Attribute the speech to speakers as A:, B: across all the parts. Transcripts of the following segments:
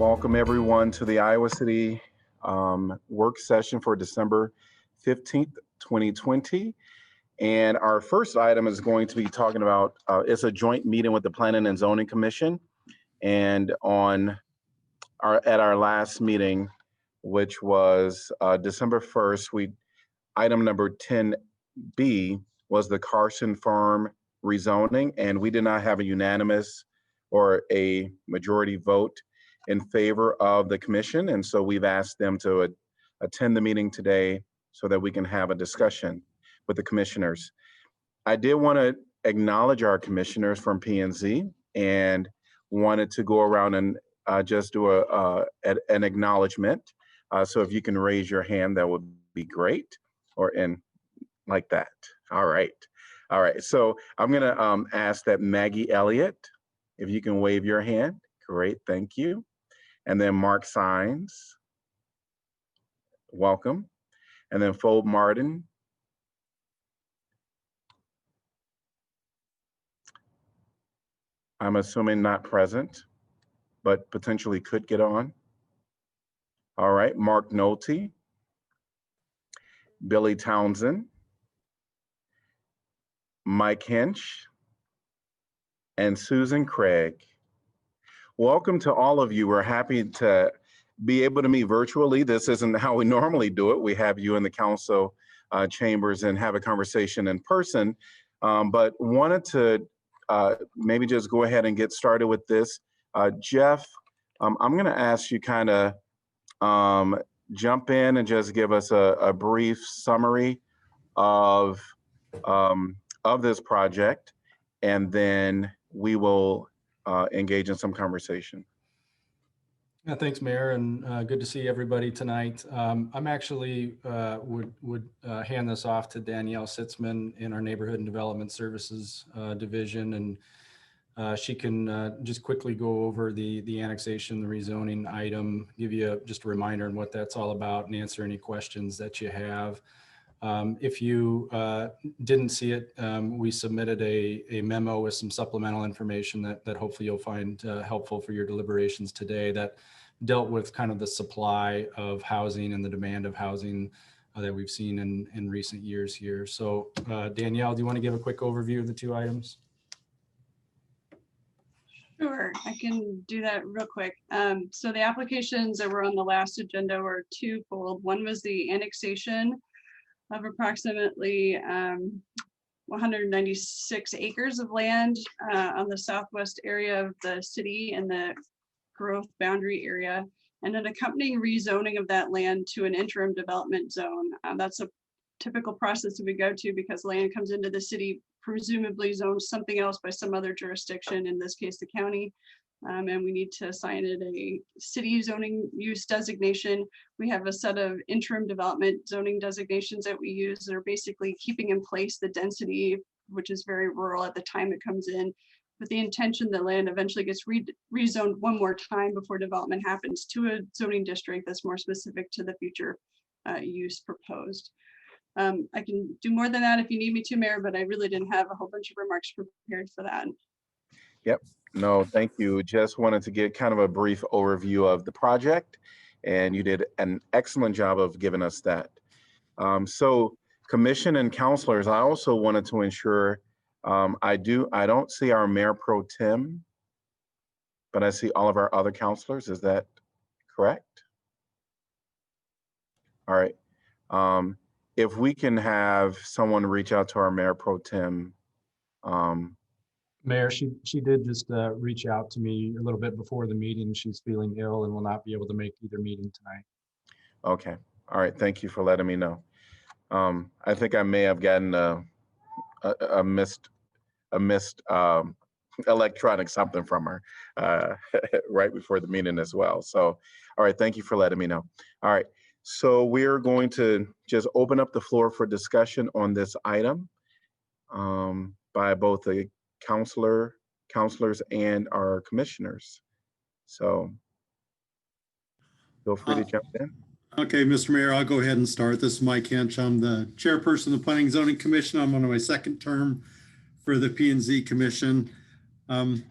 A: Welcome everyone to the Iowa City work session for December 15th, 2020. And our first item is going to be talking about, it's a joint meeting with the Planning and Zoning Commission. And at our last meeting, which was December 1st, item number 10B was the Carson Farm rezoning, and we did not have a unanimous or a majority vote in favor of the commission. And so we've asked them to attend the meeting today so that we can have a discussion with the commissioners. I did want to acknowledge our commissioners from P&Z and wanted to go around and just do an acknowledgement. So if you can raise your hand, that would be great, like that. All right. All right. So I'm going to ask that Maggie Elliott, if you can wave your hand. Great. Thank you. And then Mark Sines, welcome. And then Phoebe Martin. I'm assuming not present, but potentially could get on. All right, Mark Nolte, Billy Townsend, Mike Hinch, and Susan Craig. Welcome to all of you. We're happy to be able to meet virtually. This isn't how we normally do it. We have you in the council chambers and have a conversation in person, but wanted to maybe just go ahead and get started with this. Jeff, I'm gonna ask you kind of jump in and just give us a brief summary of this project, and then we will engage in some conversation.
B: Yeah, thanks, Mayor, and good to see everybody tonight. I'm actually would hand this off to Danielle Sitzman in our Neighborhood and Development Services Division, and she can just quickly go over the annexation, the rezoning item, give you just a reminder on what that's all about, and answer any questions that you have. If you didn't see it, we submitted a memo with some supplemental information that hopefully you'll find helpful for your deliberations today, that dealt with kind of the supply of housing and the demand of housing that we've seen in recent years here. So Danielle, do you want to give a quick overview of the two items?
C: Sure, I can do that real quick. So the applications that were on the last agenda were twofold. One was the annexation of approximately 196 acres of land on the southwest area of the city and the growth boundary area, and an accompanying rezoning of that land to an interim development zone. That's a typical process that we go to because land comes into the city, presumably zoned something else by some other jurisdiction, in this case the county, and we need to assign it a city zoning use designation. We have a set of interim development zoning designations that we use that are basically keeping in place the density, which is very rural at the time it comes in, with the intention that land eventually gets rezoned one more time before development happens to a zoning district that's more specific to the future use proposed. I can do more than that if you need me to, Mayor, but I really didn't have a whole bunch of remarks prepared for that.
A: Yep, no, thank you. Just wanted to get kind of a brief overview of the project, and you did an excellent job of giving us that. So commission and counselors, I also wanted to ensure, I don't see our Mayor Pro Tem, but I see all of our other counselors. Is that correct? All right. If we can have someone reach out to our Mayor Pro Tem.
B: Mayor, she did just reach out to me a little bit before the meeting. She's feeling ill and will not be able to make either meeting tonight.
A: Okay. All right. Thank you for letting me know. I think I may have gotten a missed electronic something from her right before the meeting as well. So, all right. Thank you for letting me know. All right. So we're going to just open up the floor for discussion on this item by both the counselors and our commissioners. So feel free to jump in.
D: Okay, Mr. Mayor, I'll go ahead and start. This is Mike Hinch. I'm the chairperson of the Planning and Zoning Commission. I'm on my second term for the P&Z Commission. When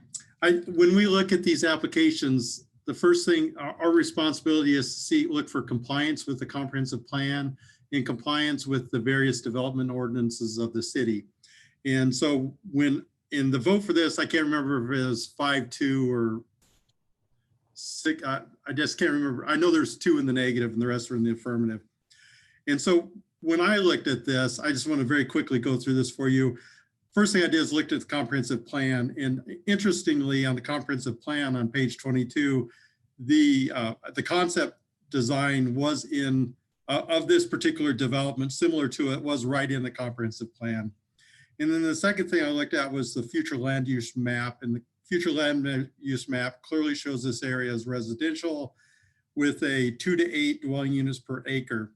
D: we look at these applications, the first thing, our responsibility is to look for compliance with the comprehensive plan and compliance with the various development ordinances of the city. And so when in the vote for this, I can't remember if it was 5-2 or 6. I just can't remember. I know there's 2 in the negative and the rest are in the affirmative. And so when I looked at this, I just want to very quickly go through this for you. First thing I did is looked at the comprehensive plan. And interestingly, on the comprehensive plan on page 22, the concept design was in of this particular development, similar to it, was right in the comprehensive plan. And then the second thing I looked at was the future land use map. And the future land use map clearly shows this area as residential with a 2 to 8 dwelling units per acre.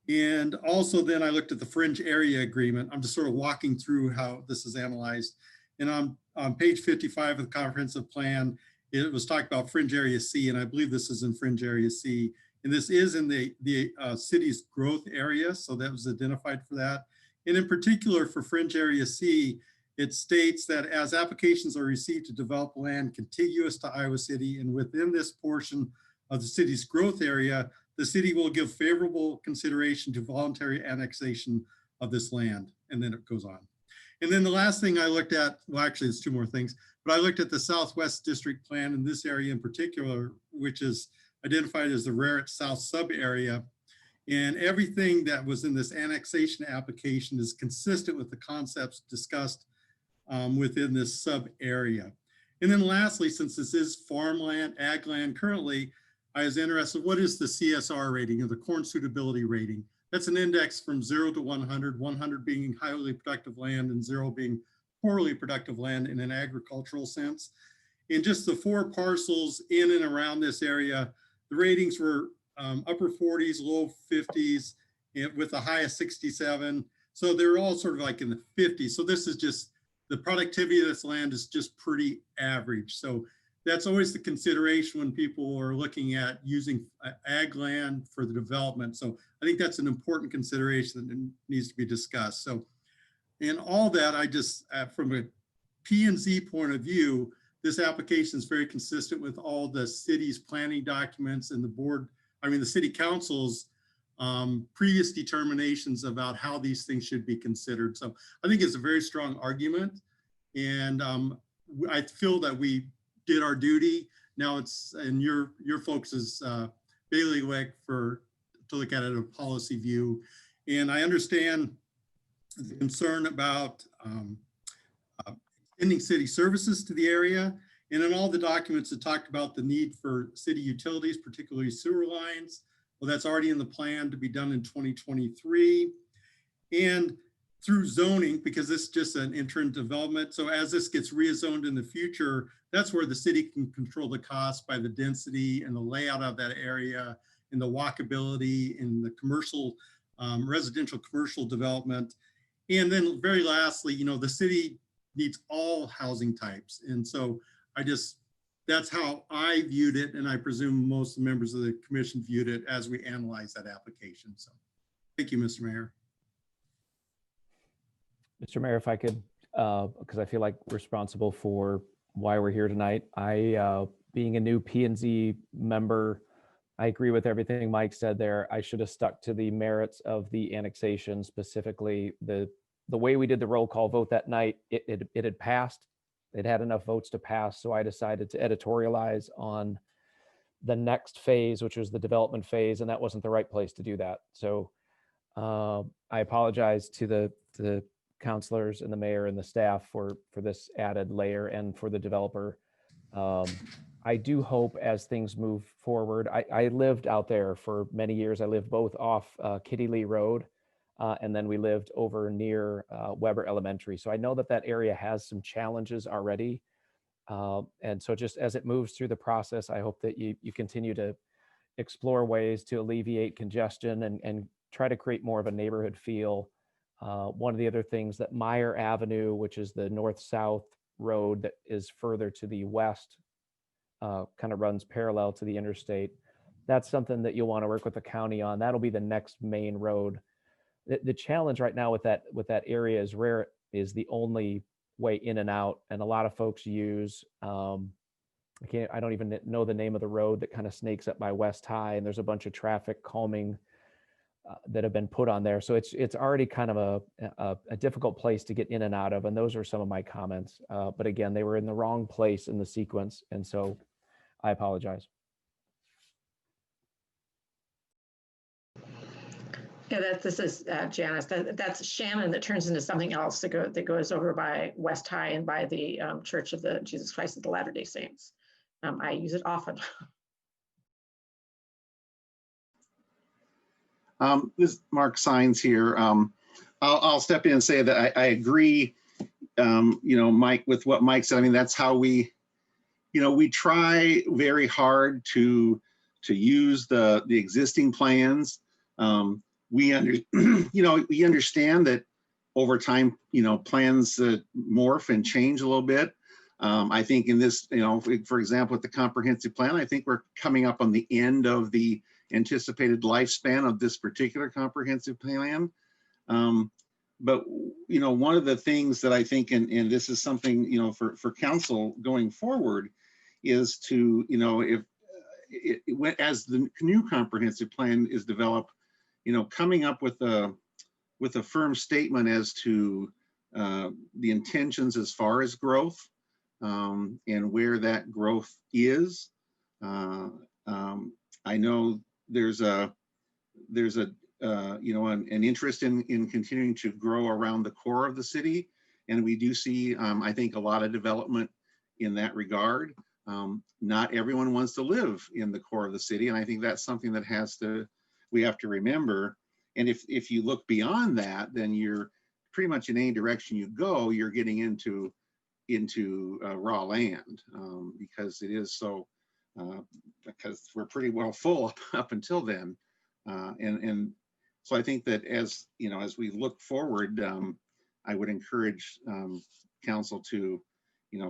D: And also then I looked at the fringe area agreement. I'm just sort of walking through how this is analyzed. And on page 55 of the comprehensive plan, it was talked about fringe area C, and I believe this is in fringe area C. And this is in the city's growth area, so that was identified for that. And in particular for fringe area C, it states that as applications are received to develop land contiguous to Iowa City and within this portion of the city's growth area, the city will give favorable consideration to voluntary annexation of this land. And then it goes on. And then the last thing I looked at, well, actually it's 2 more things, but I looked at the Southwest District Plan in this area in particular, which is identified as the Raritt South sub area. And everything that was in this annexation application is consistent with the concepts discussed within this sub area. And then lastly, since this is farmland, ag land currently, I was interested, what is the CSR rating or the corn suitability rating? That's an index from 0 to 100, 100 being highly productive land and 0 being poorly productive land in an agricultural sense. In just the 4 parcels in and around this area, the ratings were upper 40s, low 50s, with a high of 67. So they're all sort of like in the 50s. So this is just, the productivity of this land is just pretty average. So that's always the consideration when people are looking at using ag land for the development. So I think that's an important consideration that needs to be discussed. So in all that, I just, from a P&Z point of view, this application is very consistent with all the city's planning documents and the city council's previous determinations about how these things should be considered. So I think it's a very strong argument. And I feel that we did our duty. Now it's in your folks' bailiwick to look at it in a policy view. And I understand the concern about extending city services to the area. And in all the documents it talked about the need for city utilities, particularly sewer lines. Well, that's already in the plan to be done in 2023. And through zoning, because this is just an interim development. So as this gets rezoned in the future, that's where the city can control the cost by the density and the layout of that area and the walkability and the commercial, residential commercial development. And then very lastly, the city needs all housing types. And so that's how I viewed it. And I presume most of the members of the commission viewed it as we analyze that application. So thank you, Mr. Mayor.
E: Mr. Mayor, if I could, because I feel like responsible for why we're here tonight. Being a new P&Z member, I agree with everything Mike said there. I should have stuck to the merits of the annexation, specifically the way we did the roll call vote that night. It had passed. It had enough votes to pass, so I decided to editorialize on the next phase, which was the development phase, and that wasn't the right place to do that. So I apologize to the counselors and the mayor and the staff for this added layer and for the developer. I do hope as things move forward, I lived out there for many years. I lived both off Kitty Lee Road and then we lived over near Weber Elementary. So I know that area has some challenges already. And so just as it moves through the process, I hope that you continue to explore ways to alleviate congestion and try to create more of a neighborhood feel. One of the other things that Meyer Avenue, which is the north-south road that is further to the west, kind of runs parallel to the interstate. That's something that you'll want to work with the county on. That'll be the next main road. The challenge right now with that area is Raritt is the only way in and out, and a lot of folks use I don't even know the name of the road that kind of snakes up by West High, and there's a bunch of traffic calming that have been put on there. So it's already kind of a difficult place to get in and out of. And those are some of my comments. But again, they were in the wrong place in the sequence. And so I apologize.
F: Yeah, this is Janice. That's Shannon that turns into something else that goes over by West High and by the Church of the Jesus Christ of the Latter-day Saints. I use it often.
G: This is Mark Sines here. I'll step in and say that I agree, Mike, with what Mike said. I mean, that's how we try very hard to use the existing plans. We understand that over time, plans morph and change a little bit. I think in this, for example, with the comprehensive plan, I think we're coming up on the end of the anticipated lifespan of this particular comprehensive plan. But one of the things that I think, and this is something, for council going forward, is to, as the new comprehensive plan is developed, coming up with a firm statement as to the intentions as far as growth, and where that growth is. I know there's an interest in continuing to grow around the core of the city, and we do see, I think, a lot of development in that regard. Not everyone wants to live in the core of the city, and I think that's something that we have to remember. And if you look beyond that, then you're pretty much in any direction you go, you're getting into raw land, because it is so. Because we're pretty well full up until then, and so I think that as we look forward, I would encourage council to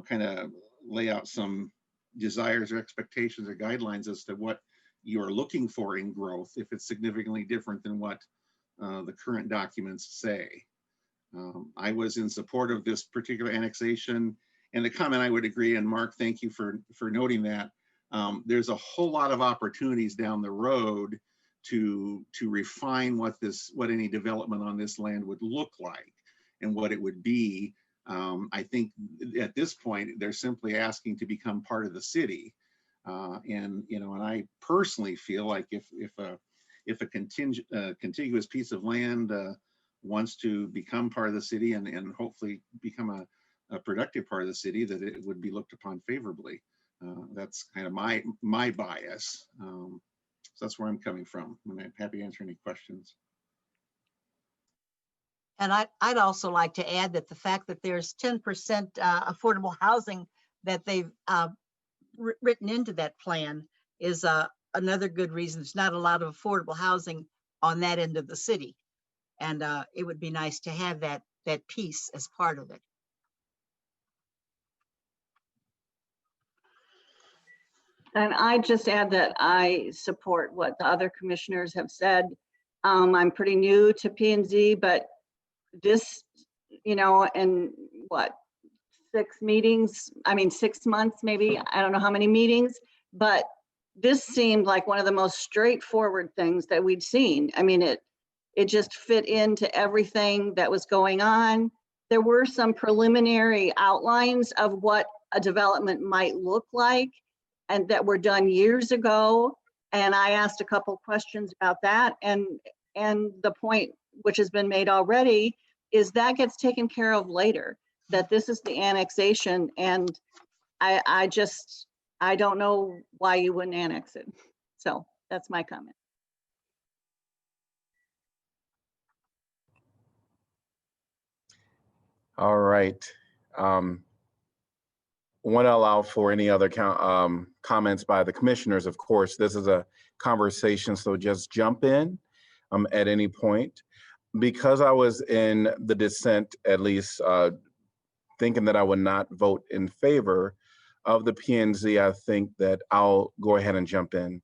G: kind of lay out some desires or expectations or guidelines as to what you're looking for in growth, if it's significantly different than what the current documents say. I was in support of this particular annexation, and the comment I would agree, and Mark, thank you for noting that. There's a whole lot of opportunities down the road to refine what any development on this land would look like and what it would be. I think at this point they're simply asking to become part of the city, and I personally feel like if a contiguous piece of land wants to become part of the city and hopefully become a productive part of the city, that it would be looked upon favorably. That's kind of my bias. So that's where I'm coming from. I'm happy to answer any questions.
H: And I'd also like to add that the fact that there's 10% affordable housing that they've written into that plan is another good reason. There's not a lot of affordable housing on that end of the city. And it would be nice to have that piece as part of it.
I: And I just add that I support what the other commissioners have said. I'm pretty new to P&Z, but this, in what, 6 months, maybe, I don't know how many meetings, but this seemed like one of the most straightforward things that we'd seen. I mean, it just fit into everything that was going on. There were some preliminary outlines of what a development might look like, and that were done years ago. And I asked a couple questions about that. And the point which has been made already is that gets taken care of later, that this is the annexation. And I don't know why you wouldn't annex it. So that's my comment.
A: All right. Want to allow for any other comments by the commissioners. Of course, this is a conversation, so just jump in at any point. Because I was in the dissent, at least thinking that I would not vote in favor of the P&Z, I think that I'll go ahead and jump in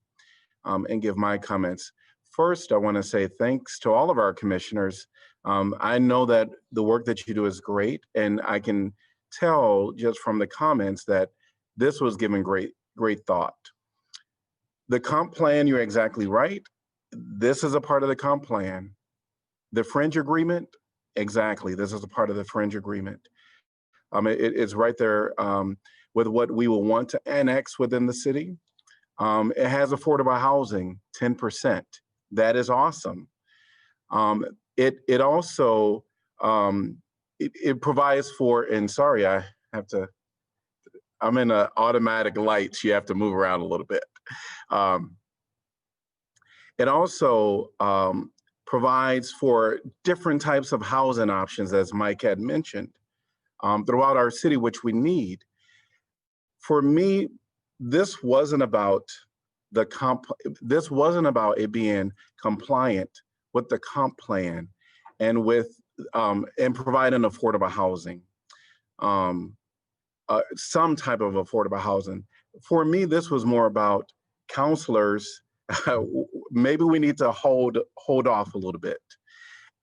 A: and give my comments. First, I want to say thanks to all of our commissioners. I know that the work that you do is great, and I can tell just from the comments that this was given great thought. The comp plan, you're exactly right. This is a part of the comp plan. The fringe agreement, exactly. This is a part of the fringe agreement. It's right there with what we will want to annex within the city. It has affordable housing, 10%. That is awesome. It also it provides for, and sorry, I have to, I'm in an automatic lights. You have to move around a little bit. It also provides for different types of housing options, as Mike had mentioned, throughout our city, which we need. For me, this wasn't about this wasn't about it being compliant with the comp plan and with and providing affordable housing, some type of affordable housing. For me, this was more about counselors. Maybe we need to hold off a little bit,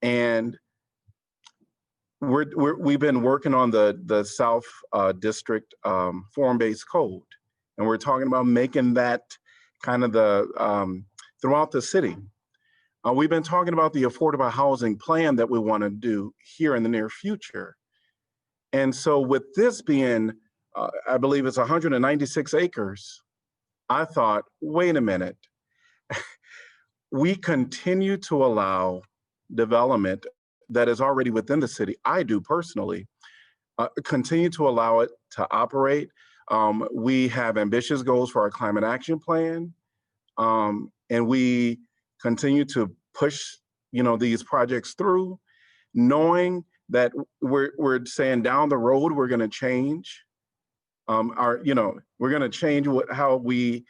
A: and we've been working on the South District form-based code, and we're talking about making that kind of the throughout the city. We've been talking about the affordable housing plan that we want to do here in the near future. And so with this being, I believe it's 196 acres, I thought, wait a minute, we continue to allow development that is already within the city. I do personally, continue to allow it to operate. We have ambitious goals for our climate action plan. And we continue to push, these projects through, knowing that we're saying down the road, we're going to change we're going to change what we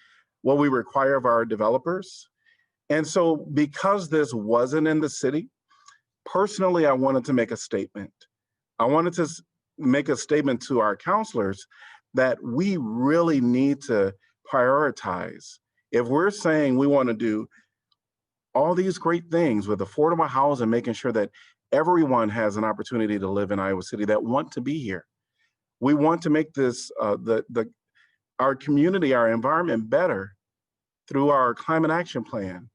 A: require of our developers. And so because this wasn't in the city, personally, I wanted to make a statement. I wanted to make a statement to our counselors that we really need to prioritize. If we're saying we want to do all these great things with affordable housing, making sure that everyone has an opportunity to live in Iowa City that want to be here, we want to make this our community, our environment better through our climate action plan.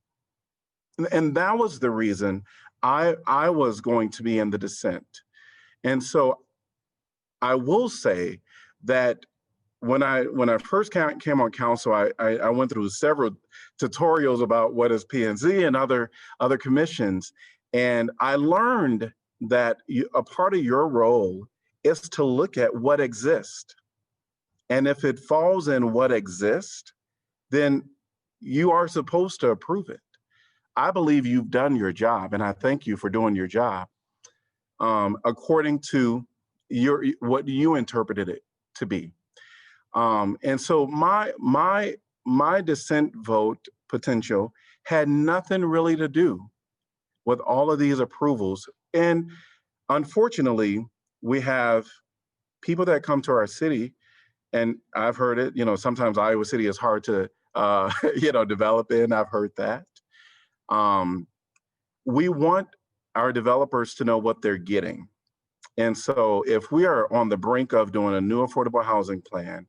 A: And that was the reason I was going to be in the dissent. And so I will say that when I first came on council, I went through several tutorials about what is P&Z and other commissions. And I learned that a part of your role is to look at what exists. And if it falls in what exists, then you are supposed to approve it. I believe you've done your job, and I thank you for doing your job according to what you interpreted it to be. And so my dissent vote potential had nothing really to do with all of these approvals. And unfortunately, we have people that come to our city, and I've heard it, sometimes Iowa City is hard to, develop in. I've heard that. We want our developers to know what they're getting. And so if we are on the brink of doing a new affordable housing plan,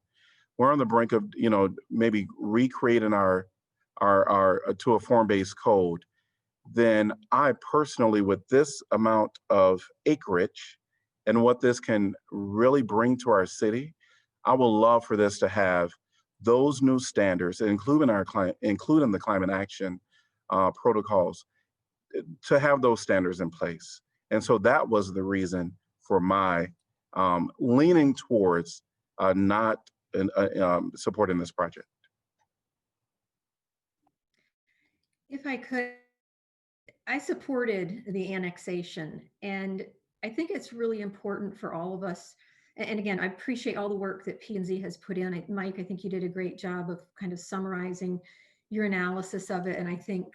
A: we're on the brink of, maybe recreating our to a form-based code, then I personally, with this amount of acreage and what this can really bring to our city, I would love for this to have those new standards, including the climate action protocols, to have those standards in place. And so that was the reason for my leaning towards not supporting this project.
J: If I could, I supported the annexation, and I think it's really important for all of us. And again, I appreciate all the work that P&Z has put in. Mike, I think you did a great job of kind of summarizing your analysis of it. And I think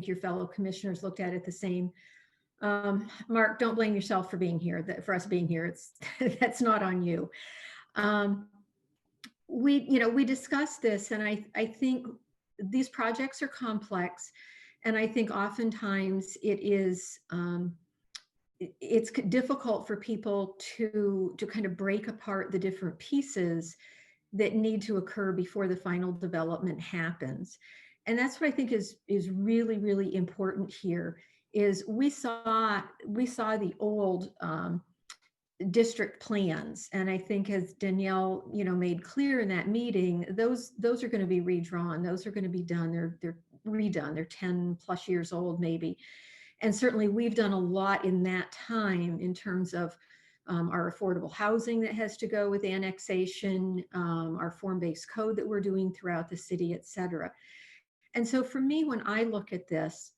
J: your fellow commissioners looked at it the same. Mark, don't blame yourself for being here, for us being here. That's not on you. We discussed this, and I think these projects are complex. And I think oftentimes it's difficult for people to kind of break apart the different pieces that need to occur before the final development happens. And that's what I think is really, really important here is we saw the old district plans. And I think as Danielle, made clear in that meeting, those are going to be redrawn. Those are going to be done. They're redone. They're 10 plus years old, maybe. And certainly we've done a lot in that time in terms of our affordable housing that has to go with annexation, our form-based code that we're doing throughout the city, et cetera. And so for me, when I look at this,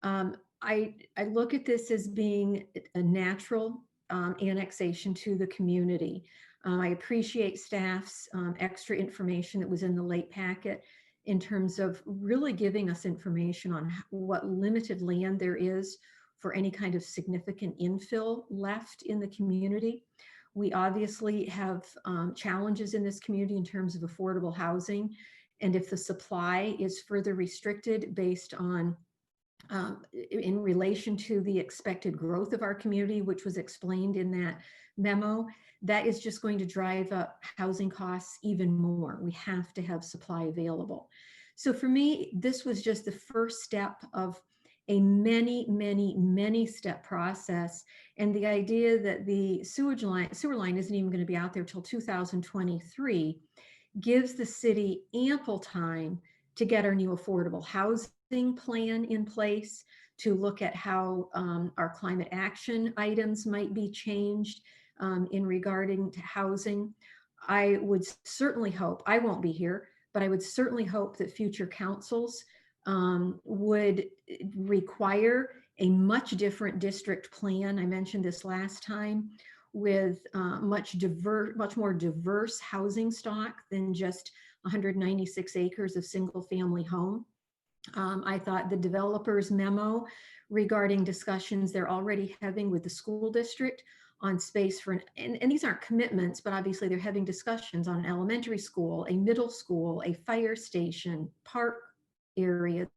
J: I look at this as being a natural annexation to the community. I appreciate staff's extra information that was in the late packet in terms of really giving us information on what limited land there is for any kind of significant infill left in the community. We obviously have challenges in this community in terms of affordable housing. And if the supply is further restricted based on in relation to the expected growth of our community, which was explained in that memo, that is just going to drive up housing costs even more. We have to have supply available. So for me, this was just the first step of a many step process. And the idea that the sewer line isn't even going to be out there till 2023 gives the city ample time to get our new affordable housing plan in place, to look at how our climate action items might be changed in regarding to housing. I would certainly hope, I won't be here, but I would certainly hope that future councils would require a much different district plan. I mentioned this last time, with much more diverse housing stock than just 196 acres of single family home. I thought the developer's memo regarding discussions they're already having with the school district on space for, and these aren't commitments, but obviously they're having discussions on an elementary school, a middle school, a fire station, park areas.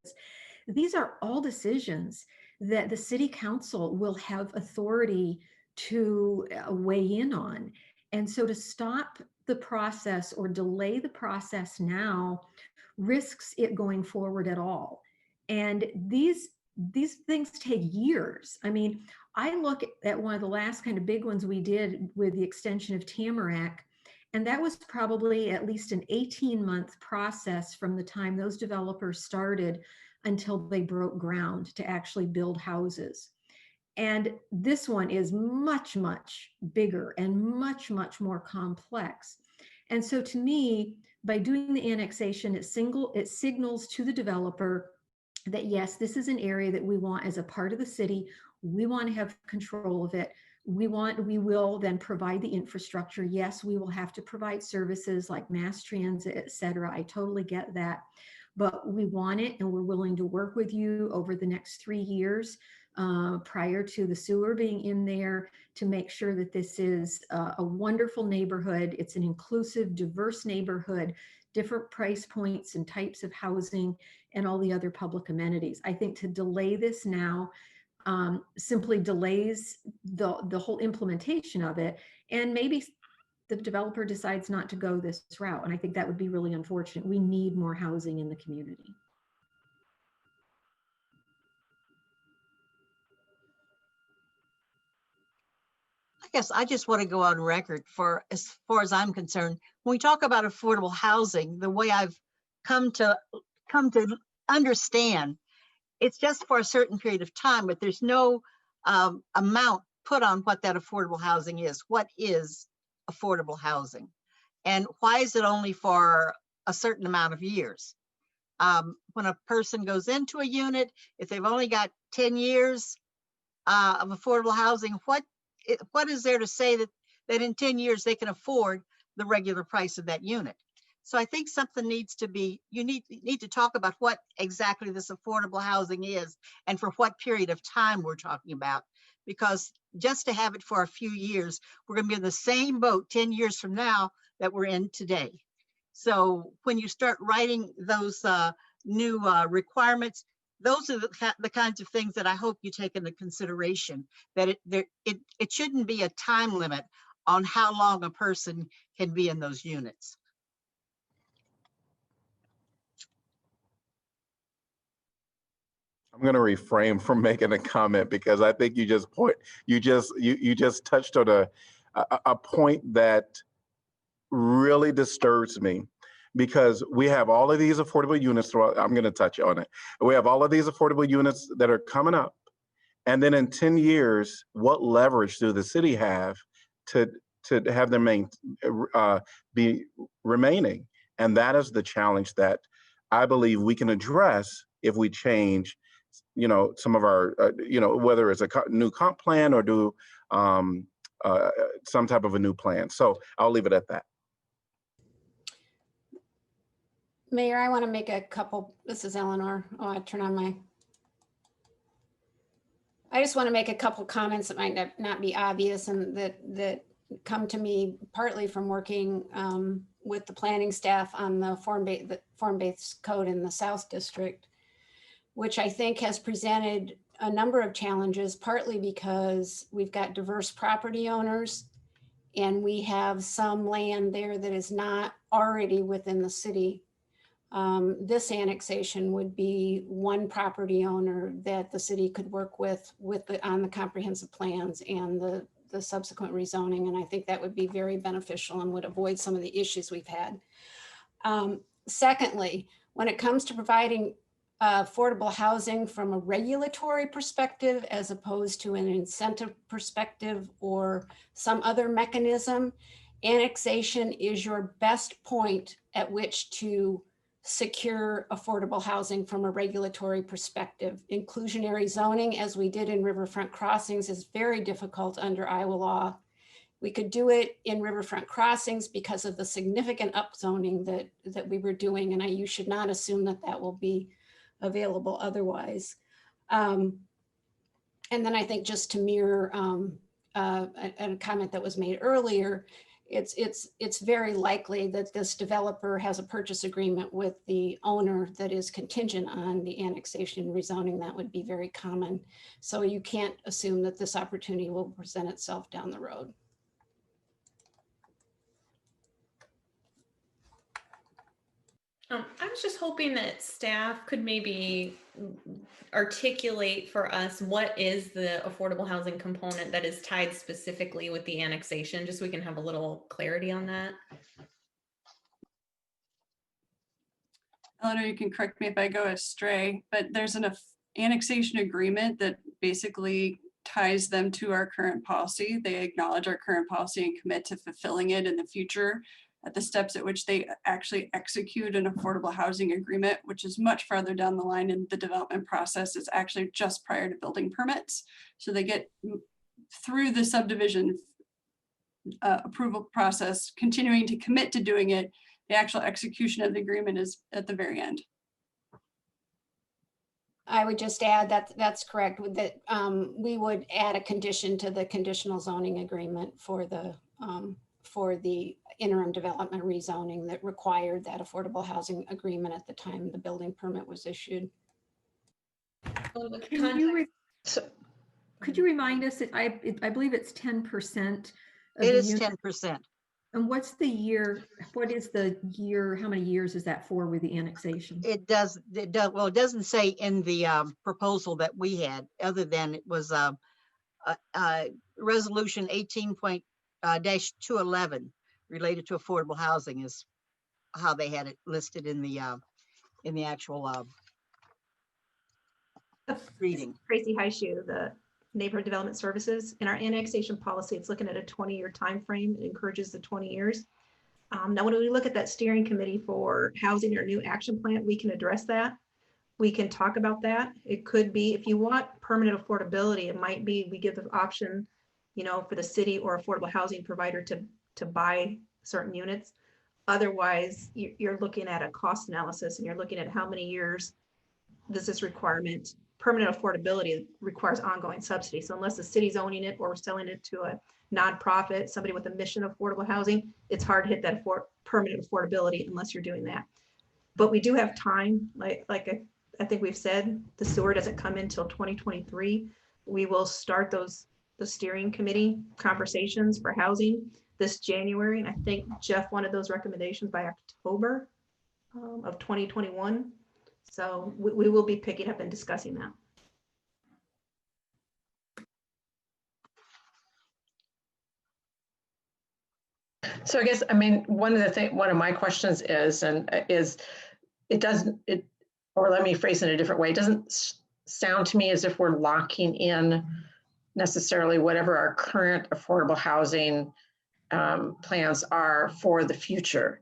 J: These are all decisions that the city council will have authority to weigh in on. And so to stop the process or delay the process now risks it going forward at all. And these things take years. I mean, I look at one of the last kind of big ones we did with the extension of Tamarack, and that was probably at least an 18-month process from the time those developers started until they broke ground to actually build houses. And this one is much bigger and much more complex. And so to me, by doing the annexation, it signals to the developer that yes, this is an area that we want as a part of the city. We want to have control of it. We will then provide the infrastructure. Yes, we will have to provide services like mass transit, et cetera. I totally get that. But we want it, and we're willing to work with you over the next 3 years prior to the sewer being in there to make sure that this is a wonderful neighborhood. It's an inclusive, diverse neighborhood, different price points and types of housing and all the other public amenities. I think to delay this now simply delays the whole implementation of it, and maybe the developer decides not to go this route. And I think that would be really unfortunate. We need more housing in the community.
H: I guess I just want to go on record for, as far as I'm concerned, when we talk about affordable housing, the way I've come to understand, it's just for a certain period of time, but there's no amount put on what that affordable housing is. What is affordable housing? And why is it only for a certain amount of years? When a person goes into a unit, if they've only got 10 years of affordable housing, what is there to say that in 10 years they can afford the regular price of that unit? So I think something needs to be, you need to talk about what exactly this affordable housing is and for what period of time we're talking about, because just to have it for a few years, we're going to be in the same boat 10 years from now that we're in today. So when you start writing those new requirements, those are the kinds of things that I hope you take into consideration, that it shouldn't be a time limit on how long a person can be in those units.
A: I'm going to refrain from making a comment because I think you just touched on a point that really disturbs me, because we have all of these affordable units. I'm going to touch on it. We have all of these affordable units that are coming up. And then in 10 years, what leverage do the city have to have them be remaining? And that is the challenge that I believe we can address if we change, some of our, whether it's a new comp plan or do some type of a new plan. So I'll leave it at that.
K: Mayor, I want to make a couple, this is Eleanor. Oh, I turn on my. I just want to make a couple comments that might not be obvious and that come to me partly from working with the planning staff on the form-based code in the South District, which I think has presented a number of challenges, partly because we've got diverse property owners and we have some land there that is not already within the city. This annexation would be one property owner that the city could work with on the comprehensive plans and the subsequent rezoning. And I think that would be very beneficial and would avoid some of the issues we've had. Secondly, when it comes to providing affordable housing from a regulatory perspective, as opposed to an incentive perspective or some other mechanism, annexation is your best point at which to secure affordable housing from a regulatory perspective. Inclusionary zoning, as we did in Riverfront Crossings, is very difficult under Iowa law. We could do it in Riverfront Crossings because of the significant upzoning that we were doing, and you should not assume that that will be available otherwise. And then I think just to mirror a comment that was made earlier, it's very likely that this developer has a purchase agreement with the owner that is contingent on the annexation and rezoning. That would be very common. So you can't assume that this opportunity will present itself down the road.
L: I was just hoping that staff could maybe articulate for us what is the affordable housing component that is tied specifically with the annexation, just so we can have a little clarity on that.
C: Eleanor, you can correct me if I go astray, but there's an annexation agreement that basically ties them to our current policy. They acknowledge our current policy and commit to fulfilling it in the future at the steps at which they actually execute an affordable housing agreement, which is much farther down the line in the development process. It's actually just prior to building permits. So they get through the subdivision approval process, continuing to commit to doing it. The actual execution of the agreement is at the very end.
K: I would just add that that's correct. That we would add a condition to the conditional zoning agreement for the interim development rezoning that required that affordable housing agreement at the time the building permit was issued.
J: Could you remind us that I believe it's 10%?
H: It is 10%.
J: And what's the year? What is the year? How many years is that for with the annexation?
H: It does. Well, it doesn't say in the proposal that we had, other than it was resolution 18.-211 related to affordable housing is how they had it listed in the actual reading.
M: Tracy Highshoe, the Neighborhood Development Services. In our annexation policy, it's looking at a 20-year time frame. It encourages the 20 years. Now, when we look at that steering committee for housing or new action plan, we can address that. We can talk about that. It could be, if you want permanent affordability, it might be we give the option, for the city or affordable housing provider to buy certain units. Otherwise, you're looking at a cost analysis and you're looking at how many years does this requirement. Permanent affordability requires ongoing subsidy. So unless the city's owning it or we're selling it to a nonprofit, somebody with a mission of affordable housing, it's hard to hit that permanent affordability unless you're doing that. But we do have time. Like I think we've said, the sewer doesn't come in until 2023. We will start the steering committee conversations for housing this January. And I think Jeff wanted those recommendations by October of 2021. So we will be picking up and discussing that.
F: So I guess, I mean, one of my questions is, or let me phrase it in a different way. It doesn't sound to me as if we're locking in necessarily whatever our current affordable housing plans are for the future.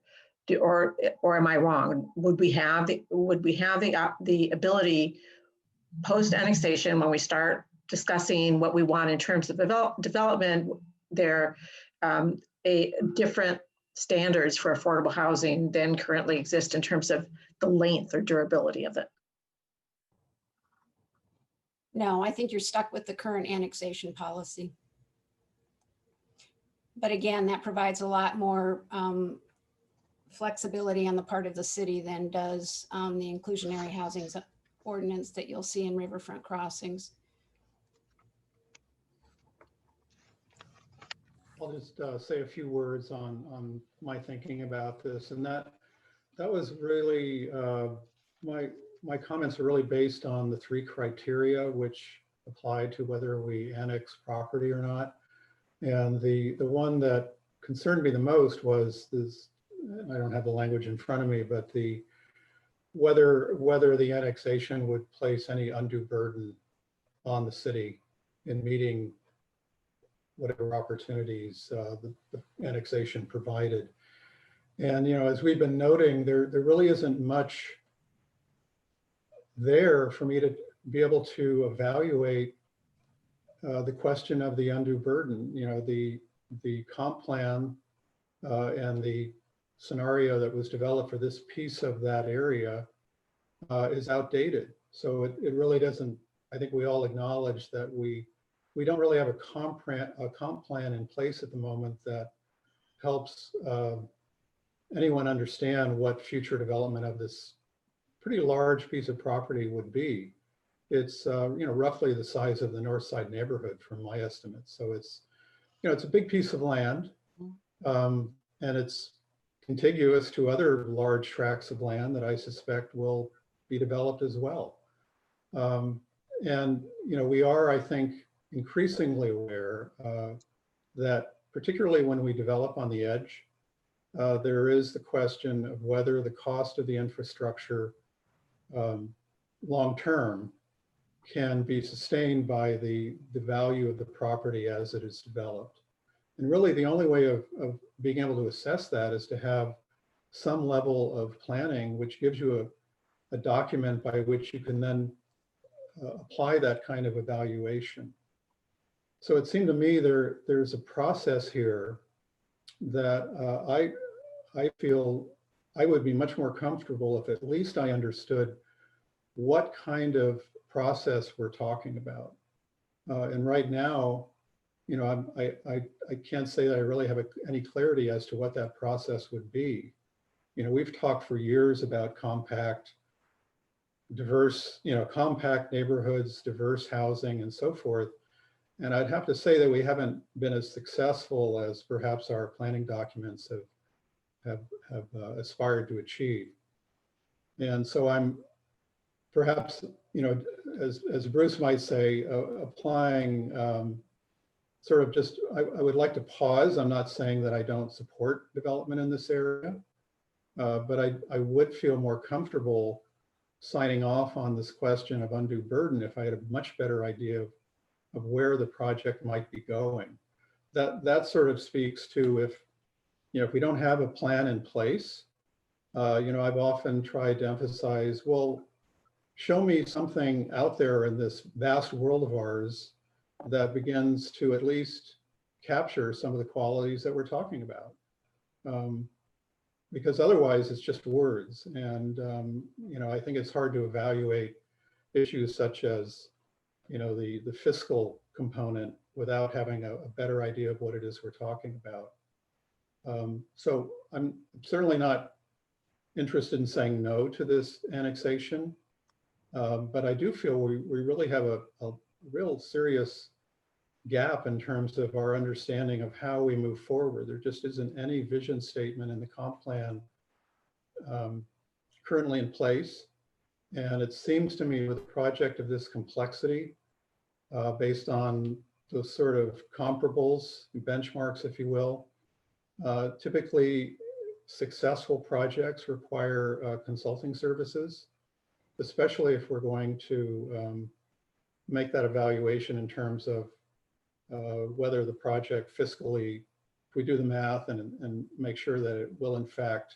F: Or am I wrong? Would we have the ability post annexation, when we start discussing what we want in terms of development, there a different standards for affordable housing than currently exist in terms of the length or durability of it?
K: No, I think you're stuck with the current annexation policy. But again, that provides a lot more flexibility on the part of the city than does the inclusionary housing ordinance that you'll see in riverfront crossings.
N: I'll just say a few words on my thinking about this, and that was really my comments are really based on the 3 criteria which apply to whether we annex property or not. And the one that concerned me the most was this. I don't have the language in front of me, but whether the annexation would place any undue burden on the city in meeting whatever opportunities the annexation provided. And, you know, as we've been noting, there really isn't much there for me to be able to evaluate the question of the undue burden. You know, the comp plan and the scenario that was developed for this piece of that area is outdated. So it really doesn't, I think we all acknowledge that we don't really have a comp plan in place at the moment that helps anyone understand what future development of this pretty large piece of property would be. It's you know, roughly the size of the North Side neighborhood from my estimates. So it's, you know, it's a big piece of land, and it's contiguous to other large tracts of land that I suspect will be developed as well. And, you know, we are, I think, increasingly aware that particularly when we develop on the edge, there is the question of whether the cost of the infrastructure long-term can be sustained by the value of the property as it is developed. And really the only way of being able to assess that is to have some level of planning, which gives you a document by which you can then apply that kind of evaluation. So it seemed to me there's a process here that I feel I would be much more comfortable if at least I understood what kind of process we're talking about. And right now, you know, I can't say that I really have any clarity as to what that process would be. You know, we've talked for years about compact, diverse, you know, compact neighborhoods, diverse housing and so forth. And I'd have to say that we haven't been as successful as perhaps our planning documents have aspired to achieve. And so I'm perhaps, you know, as Bruce might say, applying sort of just, I would like to pause. I'm not saying that I don't support development in this area, but I would feel more comfortable signing off on this question of undue burden if I had a much better idea of where the project might be going. That sort of speaks to if, you know, if we don't have a plan in place, you know, I've often tried to emphasize, well, show me something out there in this vast world of ours that begins to at least capture some of the qualities that we're talking about. Because otherwise it's just words. And, you know, I think it's hard to evaluate issues such as, you know, the fiscal component without having a better idea of what it is we're talking about. So I'm certainly not interested in saying no to this annexation, but I do feel we really have a real serious gap in terms of our understanding of how we move forward. There just isn't any vision statement in the comp plan currently in place. And it seems to me with a project of this complexity, based on those sort of comparables, benchmarks, if you will, Typically, successful projects require consulting services, especially if we're going to make that evaluation in terms of whether the project fiscally, if we do the math and make sure that it will in fact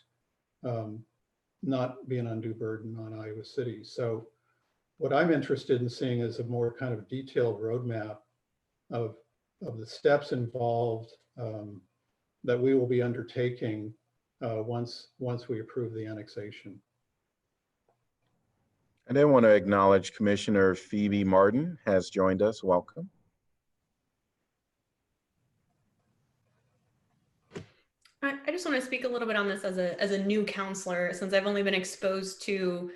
N: not be an undue burden on Iowa City. So what I'm interested in seeing is a more kind of detailed roadmap of the steps involved that we will be undertaking once we approve the annexation.
A: I then want to acknowledge Commissioner Phoebe Martin has joined us. Welcome.
L: I just want to speak a little bit on this as a new counselor, since I've only been exposed to,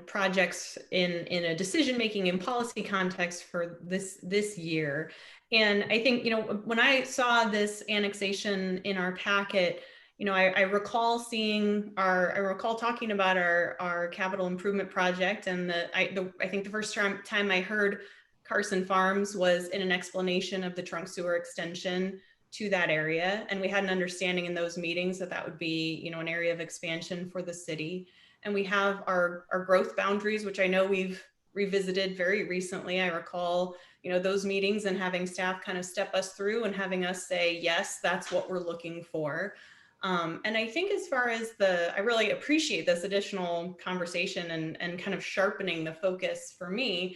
L: projects in a decision-making and policy context for this year. And I think, when I saw this annexation in our packet, I recall talking about our capital improvement project, and I think the first time I heard Carson Farms was in an explanation of the trunk sewer extension to that area. And we had an understanding in those meetings that would be, an area of expansion for the city. And we have our growth boundaries, which I know we've revisited very recently. I recall, those meetings and having staff kind of step us through and having us say, yes, that's what we're looking for. And I think as far as I really appreciate this additional conversation and kind of sharpening the focus for me,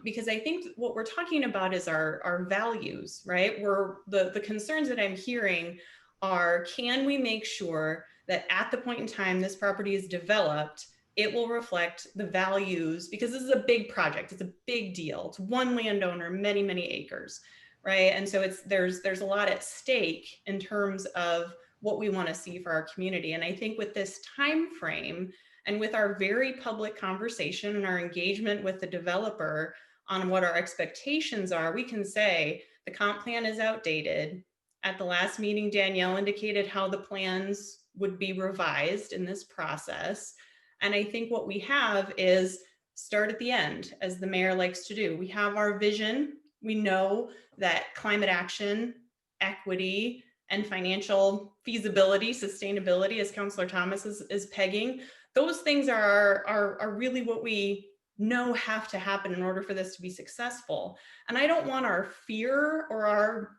L: because I think what we're talking about is our values, right? The concerns that I'm hearing are, can we make sure that at the point in time this property is developed, it will reflect the values, because this is a big project, it's a big deal. It's one landowner, many, many acres, right? And so there's a lot at stake in terms of what we want to see for our community. And I think with this time frame, and with our very public conversation and our engagement with the developer on what our expectations are, we can say the comp plan is outdated. At the last meeting, Danielle indicated how the plans would be revised in this process. And I think what we have is start at the end, as the mayor likes to do. We have our vision. We know that climate action, equity, and financial feasibility, sustainability, as Councillor Thomas is pegging, those things are really what we know have to happen in order for this to be successful. And I don't want our fear or our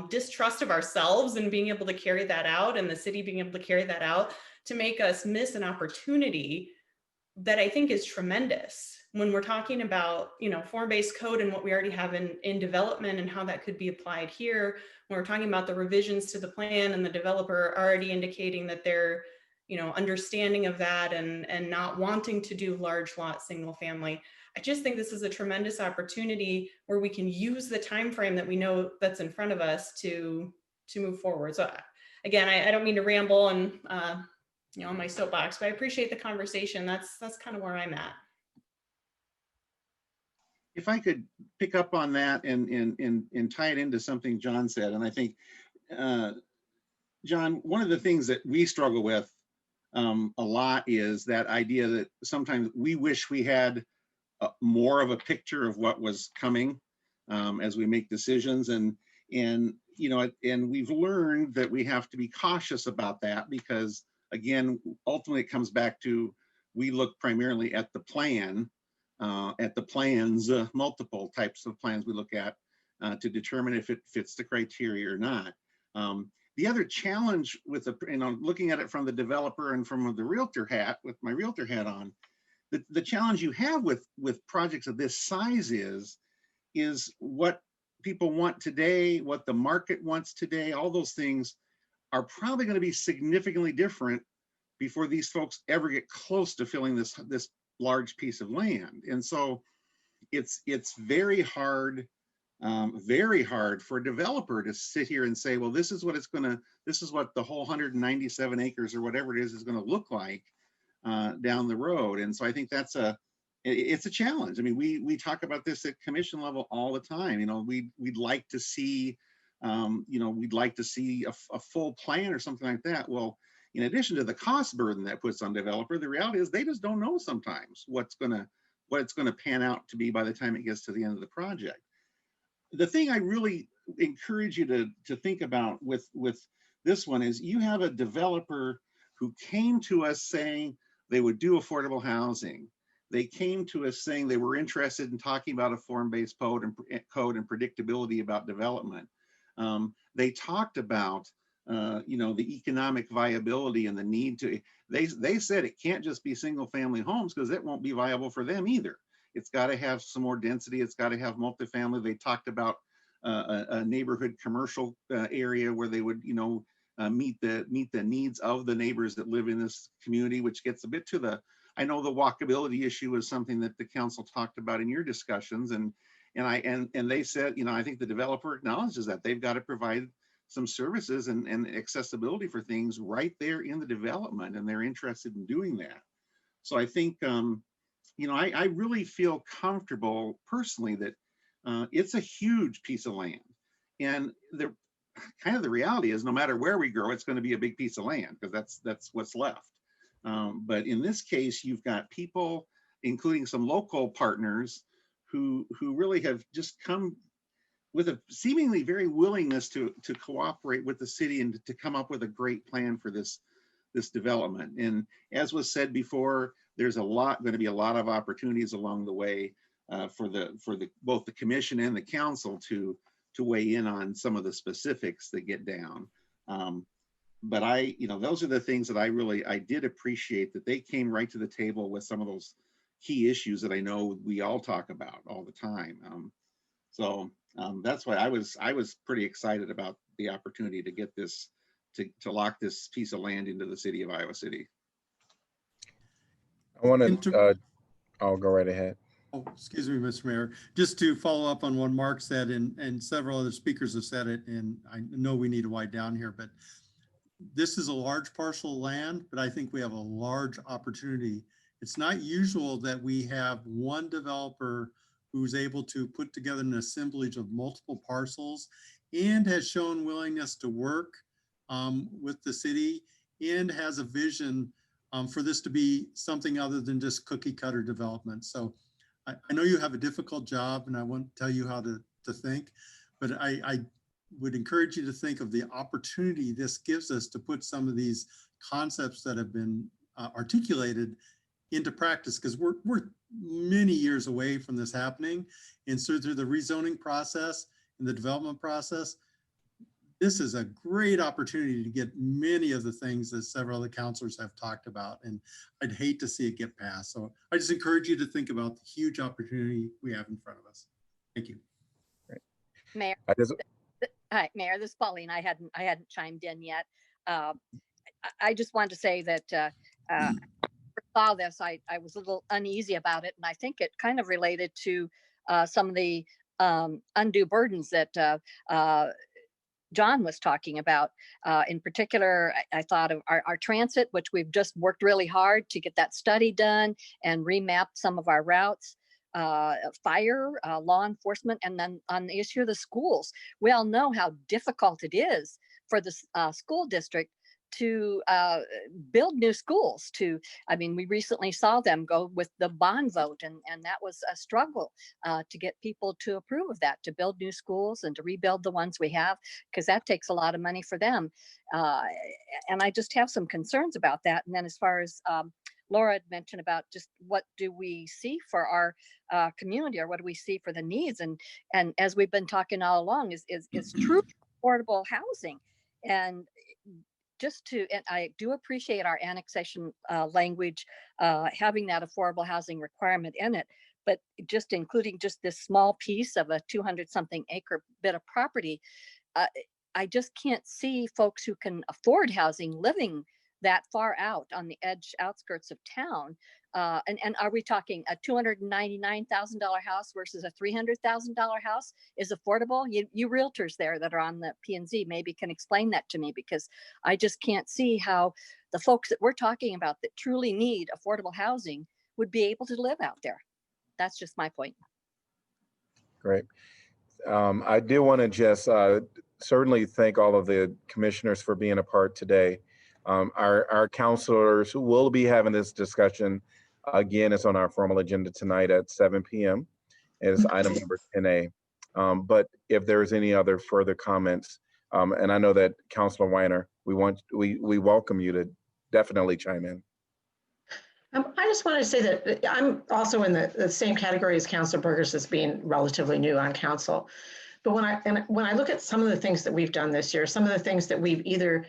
L: distrust of ourselves and being able to carry that out, and the city being able to carry that out, to make us miss an opportunity that I think is tremendous when we're talking about, form-based code and what we already have in development and how that could be applied here. When we're talking about the revisions to the plan and the developer already indicating that they're, understanding of that and not wanting to do large lot single family. I just think this is a tremendous opportunity where we can use the time frame that we know that's in front of us to move forward. So again, I don't mean to ramble and on my soapbox, but I appreciate the conversation. That's kind of where I'm at.
G: If I could pick up on that and tie it into something John said, and I think, John, one of the things that we struggle with a lot is that idea that sometimes we wish we had more of a picture of what was coming as we make decisions, and we've learned that we have to be cautious about that, because again, ultimately it comes back to, we look primarily at the plan, at the plans, multiple types of plans we look at to determine if it fits the criteria or not. The other challenge with looking at it from the developer and from the realtor hat, with my realtor hat on, the challenge you have with projects of this size is what people want today, what the market wants today. All those things are probably going to be significantly different before these folks ever get close to filling this large piece of land. And so it's very hard for a developer to sit here and say, well, this is what the whole 197 acres or whatever it is going to look like down the road. And so I think it's a challenge. I mean, we talk about this at commission level all the time. We'd like to see, a full plan or something like that. Well, in addition to the cost burden that puts on developer, the reality is they just don't know sometimes what it's going to pan out to be by the time it gets to the end of the project. The thing I really encourage you to think about with this one is you have a developer who came to us saying they would do affordable housing. They came to us saying they were interested in talking about a form-based code and predictability about development. They talked about the economic viability and the need to, they said it can't just be single family homes because it won't be viable for them either. It's got to have some more density. It's got to have multifamily. They talked about a neighborhood commercial area where they would, meet the needs of the neighbors that live in this community, which gets a bit to the, I know the walkability issue is something that the council talked about in your discussions, and they said, I think the developer acknowledges that they've got to provide some services and accessibility for things right there in the development, and they're interested in doing that. So I think, I really feel comfortable personally that it's a huge piece of land, and the reality is no matter where we grow, it's going to be a big piece of land because that's what's left. But in this case, you've got people, including some local partners, who really have just come with a seemingly very willingness to cooperate with the city and to come up with a great plan for this development. And as was said before, there's going to be a lot of opportunities along the way for both the commission and the council to weigh in on some of the specifics that get down. But those are the things that I did appreciate, that they came right to the table with some of those key issues that I know we all talk about all the time. So that's why I was pretty excited about the opportunity to get this, to lock this piece of land into the city of Iowa City.
A: I want to, I'll go right ahead.
D: Oh, excuse me, Mr. Mayor. Just to follow up on what Mark said, and several other speakers have said it, and I know we need to wind down here, but this is a large parcel of land, but I think we have a large opportunity. It's not usual that we have one developer who's able to put together an assemblage of multiple parcels and has shown willingness to work with the city and has a vision for this to be something other than just cookie cutter development. So I know you have a difficult job and I won't tell you how to think, but I would encourage you to think of the opportunity this gives us to put some of these concepts that have been articulated into practice, because we're many years away from this happening. And so through the rezoning process and the development process, this is a great opportunity to get many of the things that several of the counselors have talked about. And I'd hate to see it get passed. So I just encourage you to think about the huge opportunity we have in front of us. Thank you.
O: Mayor, hi, Mayor, this is Pauline. I hadn't chimed in yet. I just wanted to say that saw this, I was a little uneasy about it, and I think it kind of related to some of the undue burdens that John was talking about. In particular, I thought of our transit, which we've just worked really hard to get that study done and remap some of our routes. Fire, law enforcement, and then on the issue of the schools. We all know how difficult it is for the school district to build new schools. We recently saw them go with the bond vote, and that was a struggle to get people to approve of that, to build new schools and to rebuild the ones we have, because that takes a lot of money for them. And I just have some concerns about that. And then as far as Laura had mentioned about just what do we see for our community, or what do we see for the needs? And as we've been talking all along is true affordable housing. And and I do appreciate our annexation language, having that affordable housing requirement in it, but just including just this small piece of a 200-something acre bit of property, I just can't see folks who can afford housing living that far out on the outskirts of town. And are we talking a $299,000 house versus a $300,000 house is affordable? You realtors there that are on the P&Z maybe can explain that to me, because I just can't see how the folks that we're talking about that truly need affordable housing would be able to live out there. That's just my point. Great.
A: I do want to just certainly thank all of the commissioners for being a part today. Our counselors who will be having this discussion, again, it's on our formal agenda tonight at 7 p.m. It's item number 10A. But if there's any other further comments, and I know that Councilor Weiner, we welcome you to definitely chime in.
F: I just wanted to say that I'm also in the same category as Councilor Burgess as being relatively new on council. But when I look at some of the things that we've done this year, some of the things that we've either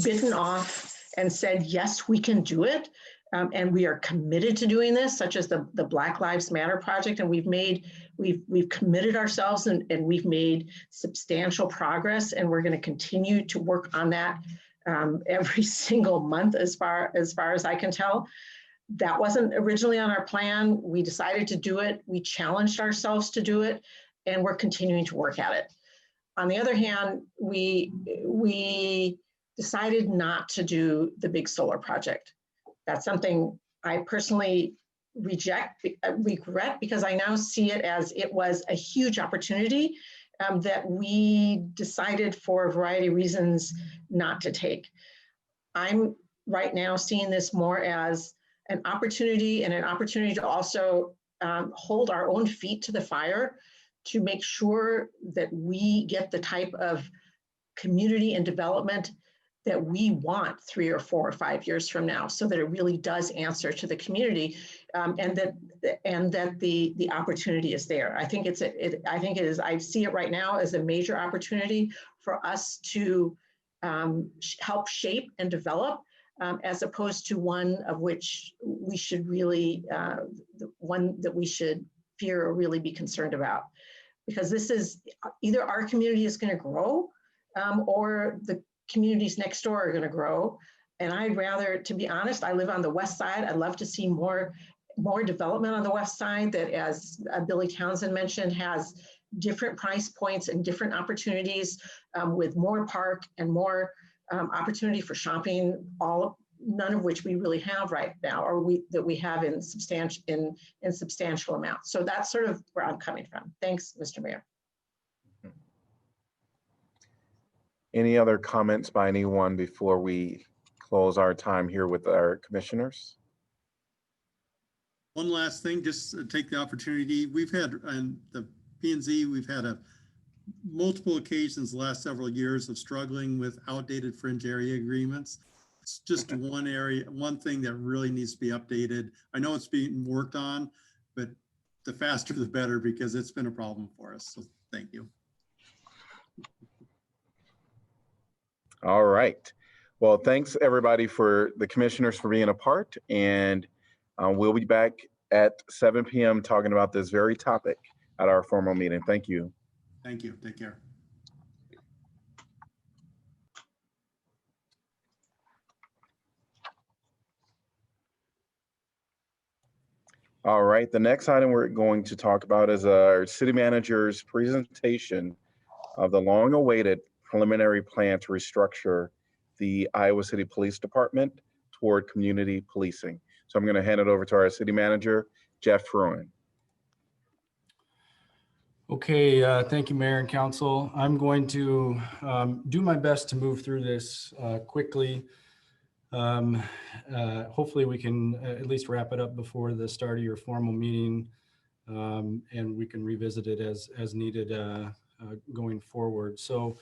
F: bitten off and said, yes, we can do it, and we are committed to doing this, such as the Black Lives Matter project, and we've committed ourselves and we've made substantial progress, and we're going to continue to work on that every single month as far as I can tell. That wasn't originally on our plan. We decided to do it. We challenged ourselves to do it, and we're continuing to work at it. On the other hand, we decided not to do the big solar project. That's something I personally regret because I now see it as it was a huge opportunity that we decided for a variety of reasons not to take. I'm right now seeing this more as an opportunity to also hold our own feet to the fire to make sure that we get the type of community and development that we want 3 or 4 or 5 years from now, so that it really does answer to the community, and that the opportunity is there. I think I see it right now as a major opportunity for us to help shape and develop, as opposed to one of which we should really, the one that we should fear or really be concerned about. Because this is either our community is going to grow, or the communities next door are going to grow. And I'd rather, to be honest, I live on the west side. I'd love to see more development on the west side that, as Billy Townsend mentioned, has different price points and different opportunities, with more park and more opportunity for shopping, none of which we really have right now, or that we have in substantial amounts. So that's sort of where I'm coming from. Thanks, Mr. Mayor.
A: Any other comments by anyone before we close our time here with our commissioners?
D: One last thing, just to take the opportunity. We've had, in the P&Z, we've had multiple occasions the last several years of struggling with outdated fringe area agreements. It's just one thing that really needs to be updated. I know it's being worked on, but the faster the better, because it's been a problem for us. So thank you.
A: All right. Well, thanks everybody, for the commissioners for being a part, and we'll be back at 7 p.m. talking about this very topic at our formal meeting. Thank you.
D: Thank you. Take care.
A: All right. The next item we're going to talk about is our city manager's presentation of the long-awaited preliminary plan to restructure the Iowa City Police Department toward community policing. So I'm going to hand it over to our city manager, Jeff Fruin.
B: Okay, thank you, Mayor and Council. I'm going to do my best to move through this quickly. Hopefully we can at least wrap it up before the start of your formal meeting, and we can revisit it as needed going forward. So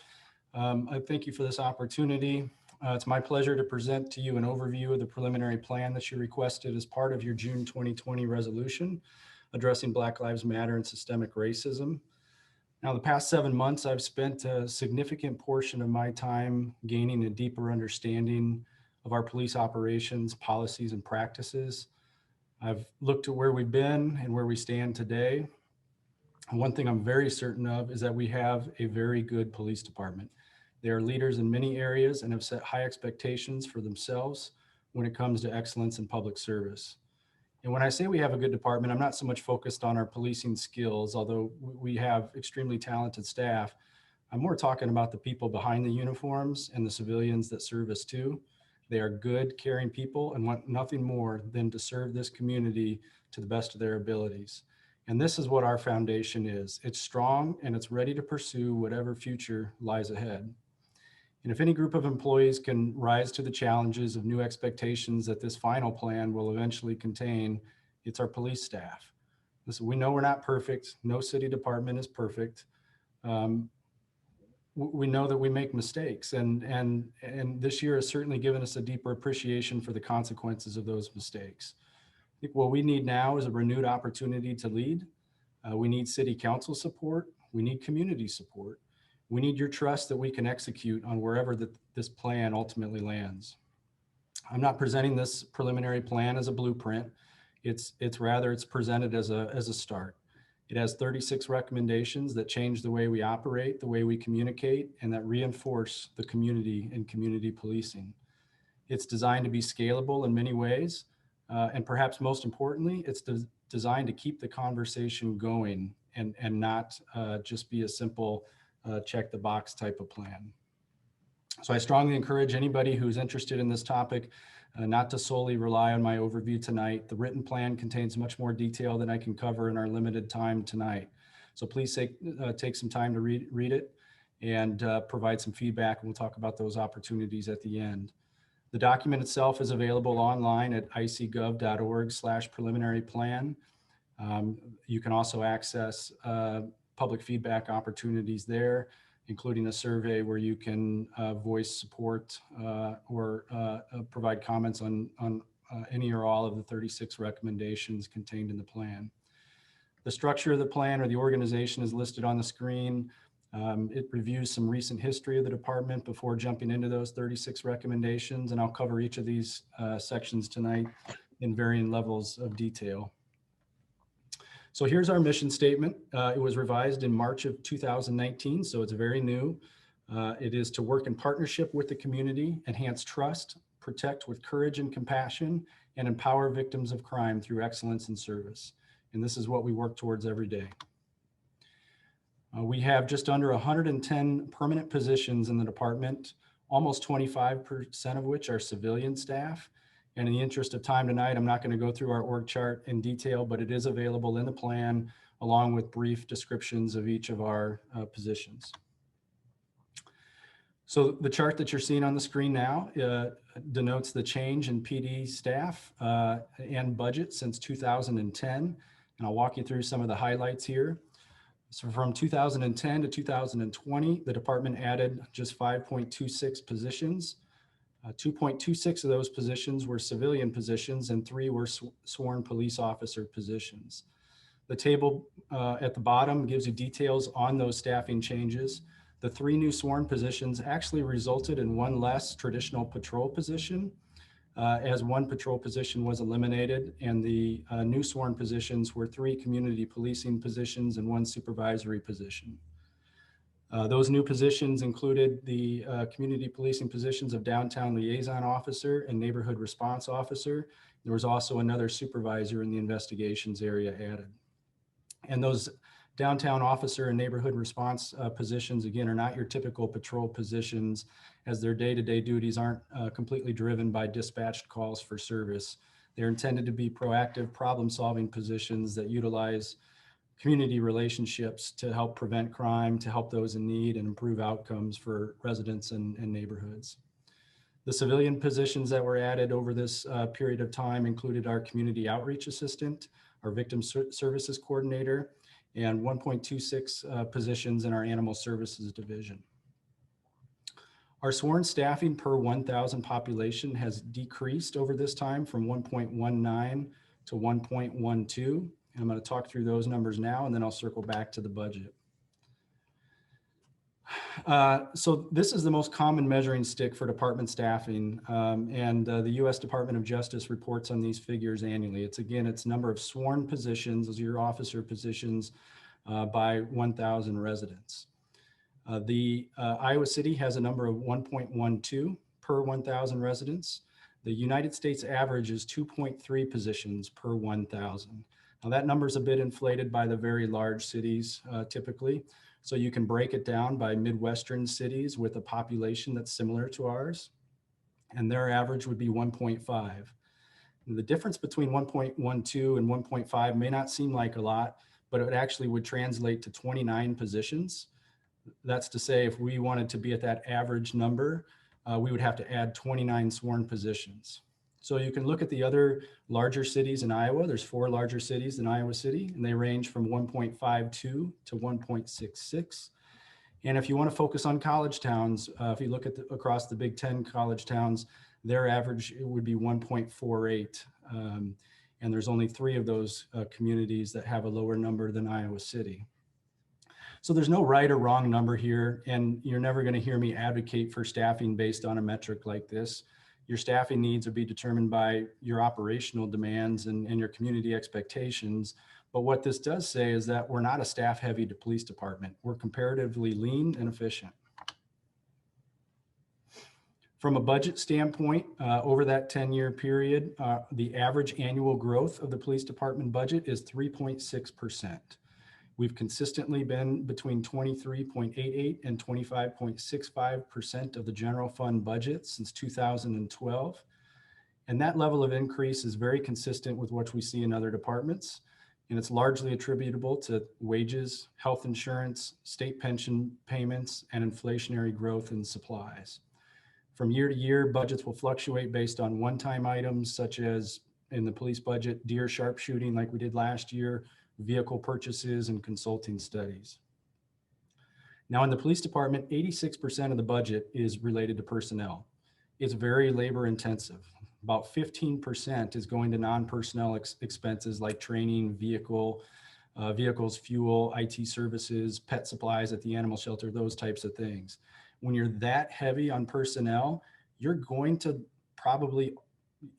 B: I thank you for this opportunity. It's my pleasure to present to you an overview of the preliminary plan that you requested as part of your June 2020 resolution addressing Black Lives Matter and systemic racism. Now, the past 7 months, I've spent a significant portion of my time gaining a deeper understanding of our police operations, policies, and practices. I've looked at where we've been and where we stand today. And one thing I'm very certain of is that we have a very good police department. They are leaders in many areas and have set high expectations for themselves when it comes to excellence in public service. And when I say we have a good department, I'm not so much focused on our policing skills, although we have extremely talented staff. I'm more talking about the people behind the uniforms and the civilians that serve us too. They are good, caring people and want nothing more than to serve this community to the best of their abilities. And this is what our foundation is. It's strong and it's ready to pursue whatever future lies ahead. And if any group of employees can rise to the challenges of new expectations that this final plan will eventually contain, it's our police staff. Listen, we know we're not perfect. No city department is perfect. We know that we make mistakes, and this year has certainly given us a deeper appreciation for the consequences of those mistakes. I think what we need now is a renewed opportunity to lead. We need city council support. We need community support. We need your trust that we can execute on wherever this plan ultimately lands. I'm not presenting this preliminary plan as a blueprint. It's presented as a start. It has 36 recommendations that change the way we operate, the way we communicate, and that reinforce the community and community policing. It's designed to be scalable in many ways, and perhaps most importantly, it's designed to keep the conversation going and not just be a simple check the box type of plan. So I strongly encourage anybody who's interested in this topic not to solely rely on my overview tonight. The written plan contains much more detail than I can cover in our limited time tonight. So please take some time to read it and provide some feedback, and we'll talk about those opportunities at the end. The document itself is available online at icgov.org/preliminary plan. You can also access public feedback opportunities there, including a survey where you can voice support or provide comments on any or all of the 36 recommendations contained in the plan. The structure of the plan or the organization is listed on the screen. It reviews some recent history of the department before jumping into those 36 recommendations, and I'll cover each of these sections tonight in varying levels of detail. So here's our mission statement. It was revised in March of 2019, so it's very new. It is to work in partnership with the community, enhance trust, protect with courage and compassion, and empower victims of crime through excellence in service. And this is what we work towards every day. We have just under 110 permanent positions in the department, almost 25% of which are civilian staff. And in the interest of time tonight, I'm not going to go through our org chart in detail, but it is available in the plan along with brief descriptions of each of our positions. So the chart that you're seeing on the screen now denotes the change in PD staff and budget since 2010. And I'll walk you through some of the highlights here. So from 2010 to 2020, the department added just 5.26 positions. 2.26 of those positions were civilian positions and 3 were sworn police officer positions. The table at the bottom gives you details on those staffing changes. The 3 new sworn positions actually resulted in 1 less traditional patrol position, as 1 patrol position was eliminated, and the new sworn positions were 3 community policing positions and 1 supervisory position. Those new positions included the community policing positions of downtown liaison officer and neighborhood response officer. There was also another supervisor in the investigations area added. And those downtown officer and neighborhood response positions, again, are not your typical patrol positions, as their day-to-day duties aren't completely driven by dispatched calls for service. They're intended to be proactive problem-solving positions that utilize community relationships to help prevent crime, to help those in need, and improve outcomes for residents and neighborhoods. The civilian positions that were added over this period of time included our community outreach assistant, our victim services coordinator, and 1.26 positions in our animal services division. Our sworn staffing per 1,000 population has decreased over this time from 1.19 to 1.12. And I'm going to talk through those numbers now, and then I'll circle back to the budget. So this is the most common measuring stick for department staffing, and the U.S. Department of Justice reports on these figures annually. It's number of sworn positions, those are your officer positions, by 1,000 residents. Iowa City has a number of 1.12 per 1,000 residents. The United States average is 2.3 positions per 1,000. Now that number is a bit inflated by the very large cities typically. So you can break it down by Midwestern cities with a population that's similar to ours, and their average would be 1.5. The difference between 1.12 and 1.5 may not seem like a lot, but it actually would translate to 29 positions. That's to say, if we wanted to be at that average number, we would have to add 29 sworn positions. So you can look at the other larger cities in Iowa. There's 4 larger cities in Iowa City, and they range from 1.52 to 1.66. And if you want to focus on college towns, if you look at across the Big Ten college towns, their average would be 1.48. And there's only 3 of those communities that have a lower number than Iowa City. So there's no right or wrong number here, and you're never going to hear me advocate for staffing based on a metric like this. Your staffing needs will be determined by your operational demands and your community expectations. But what this does say is that we're not a staff-heavy police department. We're comparatively lean and efficient. From a budget standpoint, over that 10-year period, the average annual growth of the police department budget is 3.6%. We've consistently been between 23.88 and 25.65% of the general fund budget since 2012. And that level of increase is very consistent with what we see in other departments. And it's largely attributable to wages, health insurance, state pension payments, and inflationary growth in supplies. From year to year, budgets will fluctuate based on one-time items, such as in the police budget, deer sharpshooting like we did last year, vehicle purchases, and consulting studies. Now in the police department, 86% of the budget is related to personnel. It's very labor intensive. About 15% is going to non-personnel expenses like training, vehicles, fuel, IT services, pet supplies at the animal shelter, those types of things. When you're that heavy on personnel, you're going to probably,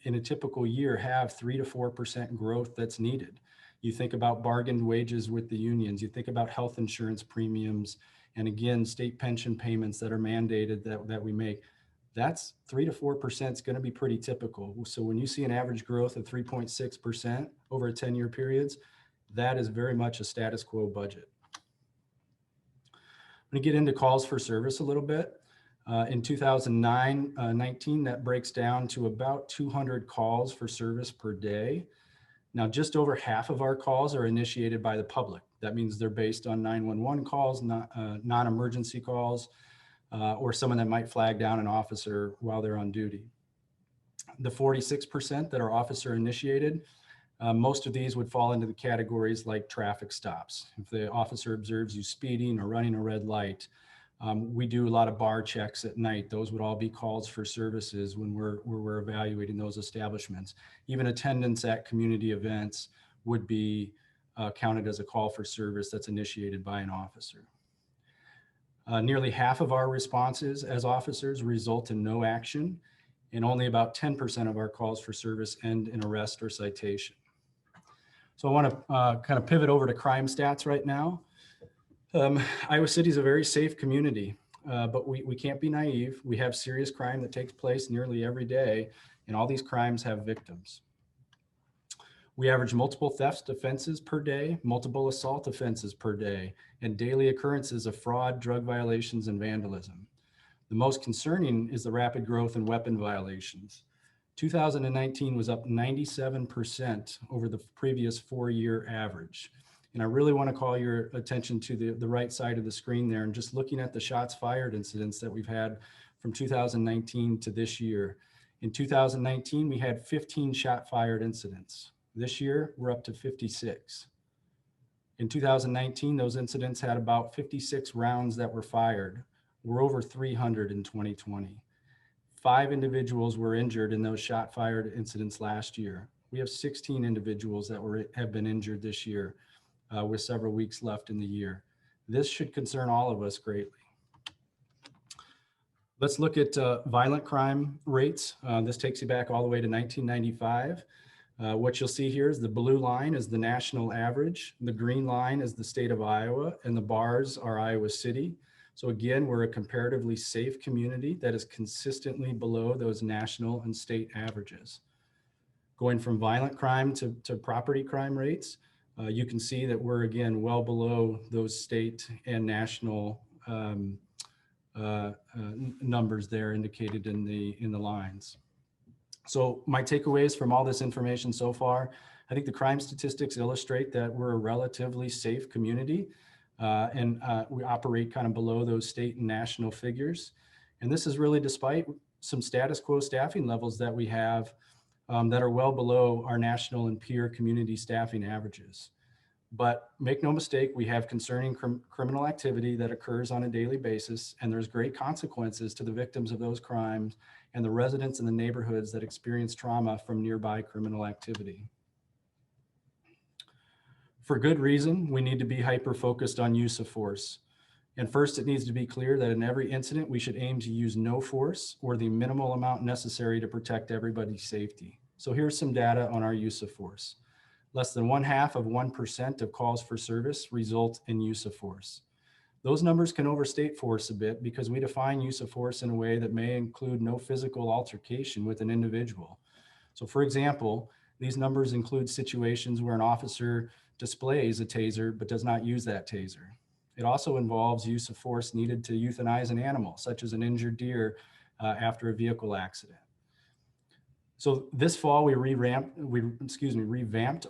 B: in a typical year, have 3 to 4% growth that's needed. You think about bargained wages with the unions, you think about health insurance premiums, and again, state pension payments that are mandated that we make. That's 3 to 4% is going to be pretty typical. So when you see an average growth of 3.6% over a 10-year periods, that is very much a status quo budget. I'm going to get into calls for service a little bit. In 2019, that breaks down to about 200 calls for service per day. Now, just over half of our calls are initiated by the public. That means they're based on 911 calls, non-emergency calls, or someone that might flag down an officer while they're on duty. The 46% that are officer initiated, most of these would fall into the categories like traffic stops. If the officer observes you speeding or running a red light, we do a lot of bar checks at night. Those would all be calls for services when we're evaluating those establishments. Even attendance at community events would be counted as a call for service that's initiated by an officer. Nearly half of our responses as officers result in no action, and only about 10% of our calls for service end in arrest or citation. So I want to kind of pivot over to crime stats right now. Iowa City is a very safe community, but we can't be naive. We have serious crime that takes place nearly every day, and all these crimes have victims. We average multiple theft offenses per day, multiple assault offenses per day, and daily occurrences of fraud, drug violations, and vandalism. The most concerning is the rapid growth in weapon violations. 2019 was up 97% over the previous 4-year average. And I really want to call your attention to the right side of the screen there, and just looking at the shots fired incidents that we've had from 2019 to this year. In 2019, we had 15 shot fired incidents. This year, we're up to 56. In 2019, those incidents had about 56 rounds that were fired. We're over 300 in 2020. 5 individuals were injured in those shot fired incidents last year. We have 16 individuals that have been injured this year, with several weeks left in the year. This should concern all of us greatly. Let's look at violent crime rates. This takes you back all the way to 1995. What you'll see here is the blue line is the national average. The green line is the state of Iowa, and the bars are Iowa City. So again, we're a comparatively safe community that is consistently below those national and state averages. Going from violent crime to property crime rates, you can see that we're again well below those state and national numbers there indicated in the lines. So my takeaways from all this information so far, I think the crime statistics illustrate that we're a relatively safe community, and we operate kind of below those state and national figures. And this is really despite some status quo staffing levels that we have that are well below our national and peer community staffing averages. But make no mistake, we have concerning criminal activity that occurs on a daily basis, and there's great consequences to the victims of those crimes and the residents in the neighborhoods that experience trauma from nearby criminal activity. For good reason, we need to be hyper-focused on use of force. And first, it needs to be clear that in every incident, we should aim to use no force or the minimal amount necessary to protect everybody's safety. So here's some data on our use of force. Less than 0.5% of calls for service result in use of force. Those numbers can overstate force a bit because we define use of force in a way that may include no physical altercation with an individual. So for example, these numbers include situations where an officer displays a taser but does not use that taser. It also involves use of force needed to euthanize an animal, such as an injured deer after a vehicle accident. So this fall, we revamped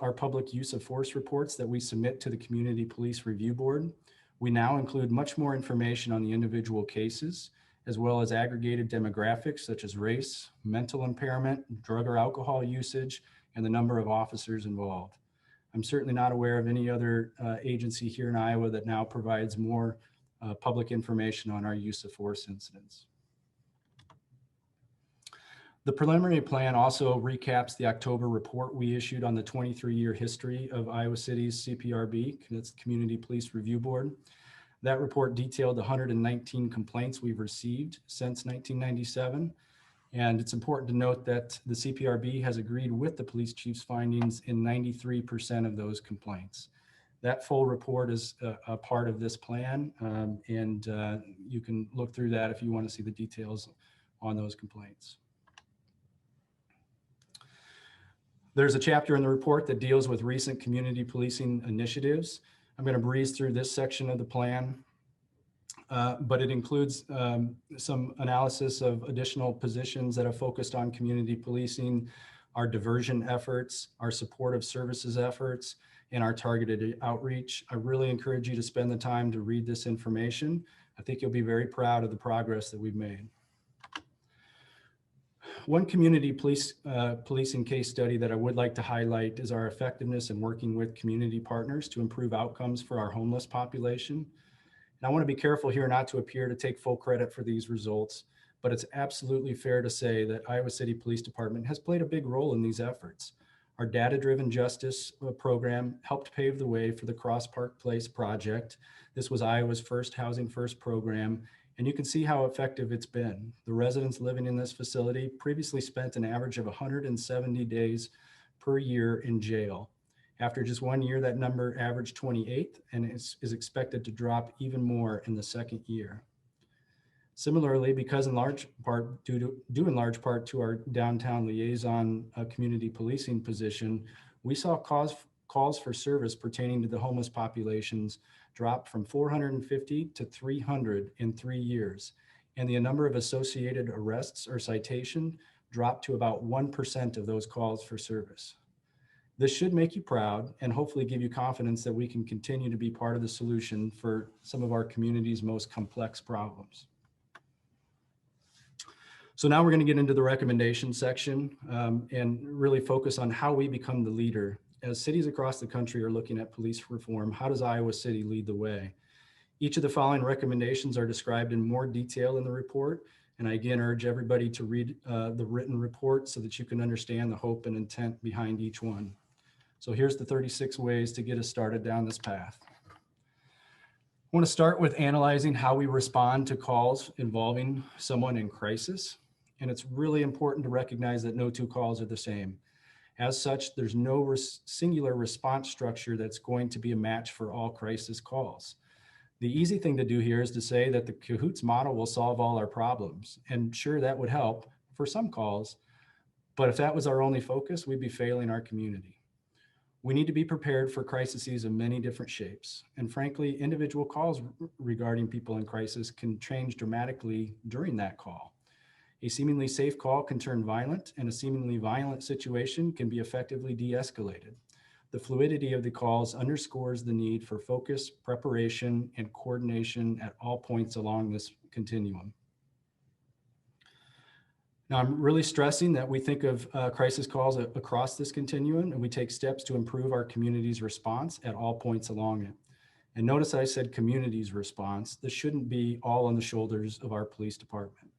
B: our public use of force reports that we submit to the Community Police Review Board. We now include much more information on the individual cases, as well as aggregated demographics such as race, mental impairment, drug or alcohol usage, and the number of officers involved. I'm certainly not aware of any other agency here in Iowa that now provides more public information on our use of force incidents. The preliminary plan also recaps the October report we issued on the 23-year history of Iowa City's CPRB, that's the Community Police Review Board. That report detailed the 119 complaints we've received since 1997. And it's important to note that the CPRB has agreed with the police chief's findings in 93% of those complaints. That full report is a part of this plan, and you can look through that if you want to see the details on those complaints. There's a chapter in the report that deals with recent community policing initiatives. I'm going to breeze through this section of the plan, but it includes some analysis of additional positions that are focused on community policing, our diversion efforts, our supportive services efforts, and our targeted outreach. I really encourage you to spend the time to read this information. I think you'll be very proud of the progress that we've made. One community policing case study that I would like to highlight is our effectiveness in working with community partners to improve outcomes for our homeless population. And I want to be careful here not to appear to take full credit for these results, but it's absolutely fair to say that Iowa City Police Department has played a big role in these efforts. Our data-driven justice program helped pave the way for the Cross Park Place project. This was Iowa's first Housing First program, and you can see how effective it's been. The residents living in this facility previously spent an average of 170 days per year in jail. After just 1 year, that number averaged 28 and is expected to drop even more in the second year. Similarly, because in large part, due in large part to our downtown liaison community policing position, we saw calls for service pertaining to the homeless populations dropped from 450 to 300 in 3 years. And the number of associated arrests or citation dropped to about 1% of those calls for service. This should make you proud and hopefully give you confidence that we can continue to be part of the solution for some of our community's most complex problems. So now we're going to get into the recommendation section and really focus on how we become the leader. As cities across the country are looking at police reform, how does Iowa City lead the way? Each of the following recommendations are described in more detail in the report. And I again urge everybody to read the written report so that you can understand the hope and intent behind each one. So here's the 36 ways to get us started down this path. I want to start with analyzing how we respond to calls involving someone in crisis. And it's really important to recognize that no two calls are the same. As such, there's no singular response structure that's going to be a match for all crisis calls. The easy thing to do here is to say that the CAHOOTS model will solve all our problems. And sure, that would help for some calls, but if that was our only focus, we'd be failing our community. We need to be prepared for crises of many different shapes. And frankly, individual calls regarding people in crisis can change dramatically during that call. A seemingly safe call can turn violent, and a seemingly violent situation can be effectively de-escalated. The fluidity of the calls underscores the need for focus, preparation, and coordination at all points along this continuum. Now, I'm really stressing that we think of crisis calls across this continuum, and we take steps to improve our community's response at all points along it. And notice I said community's response. This shouldn't be all on the shoulders of our police department.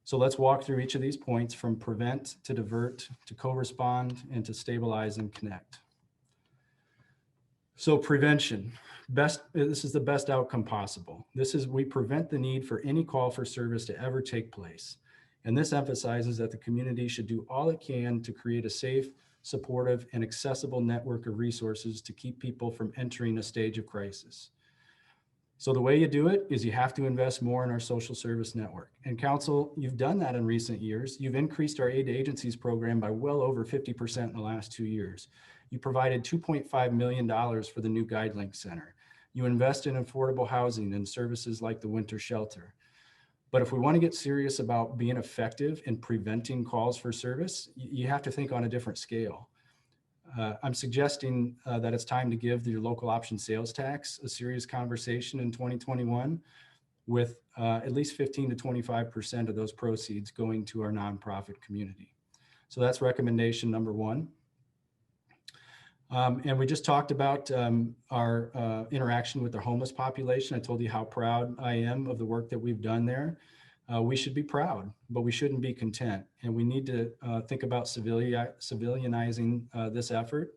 B: So let's walk through each of these points, from prevent to divert to co-respond and to stabilize and connect. So prevention, this is the best outcome possible. We prevent the need for any call for service to ever take place. And this emphasizes that the community should do all it can to create a safe, supportive, and accessible network of resources to keep people from entering a stage of crisis. So the way you do it is you have to invest more in our social service network. And council, you've done that in recent years. You've increased our aid to agencies program by well over 50% in the last 2 years. You provided $2.5 million for the new GuideLink Center. You invest in affordable housing and services like the winter shelter. But if we want to get serious about being effective in preventing calls for service, you have to think on a different scale. I'm suggesting that it's time to give your local option sales tax a serious conversation in 2021, with at least 15 to 25% of those proceeds going to our nonprofit community. So that's recommendation number one. And we just talked about our interaction with the homeless population. I told you how proud I am of the work that we've done there. We should be proud, but we shouldn't be content. And we need to think about civilianizing this effort.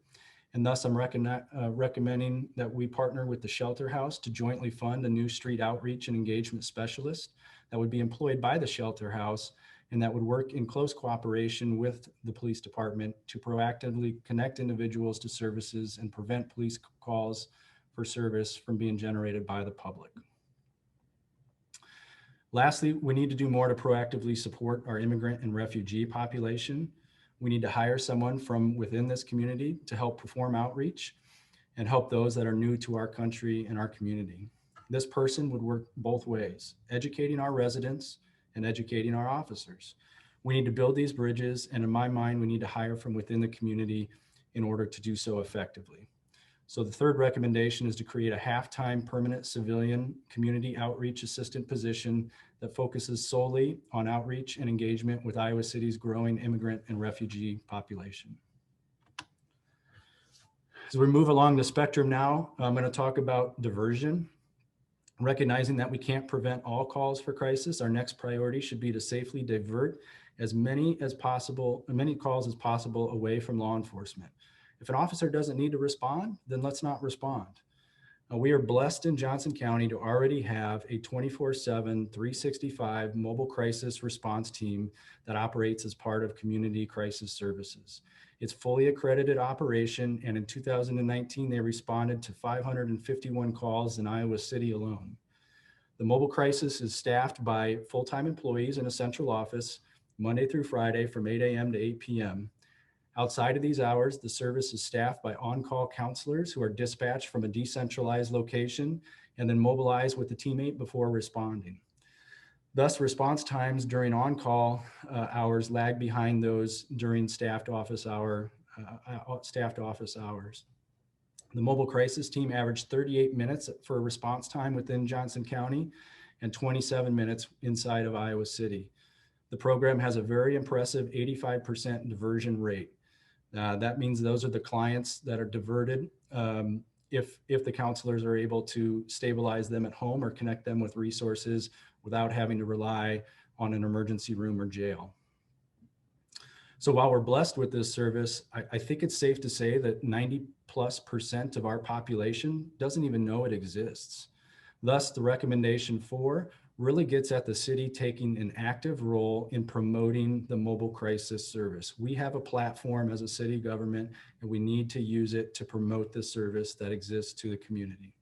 B: And thus I'm recommending that we partner with the Shelter House to jointly fund a new street outreach and engagement specialist that would be employed by the Shelter House, and that would work in close cooperation with the police department to proactively connect individuals to services and prevent police calls for service from being generated by the public. Lastly, we need to do more to proactively support our immigrant and refugee population. We need to hire someone from within this community to help perform outreach and help those that are new to our country and our community. This person would work both ways, educating our residents and educating our officers. We need to build these bridges, and in my mind, we need to hire from within the community in order to do so effectively. So the third recommendation is to create a half-time permanent civilian community outreach assistant position that focuses solely on outreach and engagement with Iowa City's growing immigrant and refugee population. As we move along the spectrum now, I'm going to talk about diversion. Recognizing that we can't prevent all calls for crisis, our next priority should be to safely divert as many calls as possible away from law enforcement. If an officer doesn't need to respond, then let's not respond. We are blessed in Johnson County to already have a 24/7, 365 mobile crisis response team that operates as part of Community Crisis Services. It's fully accredited operation, and in 2019, they responded to 551 calls in Iowa City alone. The mobile crisis is staffed by full-time employees in a central office, Monday through Friday from 8 a.m. to 8 p.m. Outside of these hours, the service is staffed by on-call counselors who are dispatched from a decentralized location and then mobilized with the teammate before responding. Thus, response times during on-call hours lag behind those during staffed office hours. The mobile crisis team averaged 38 minutes for a response time within Johnson County and 27 minutes inside of Iowa City. The program has a very impressive 85% diversion rate. That means those are the clients that are diverted if the counselors are able to stabilize them at home or connect them with resources without having to rely on an emergency room or jail. So while we're blessed with this service, I think it's safe to say that 90+% of our population doesn't even know it exists. Thus, the recommendation 4 really gets at the city taking an active role in promoting the mobile crisis service. We have a platform as a city government, and we need to use it to promote the service that exists to the community.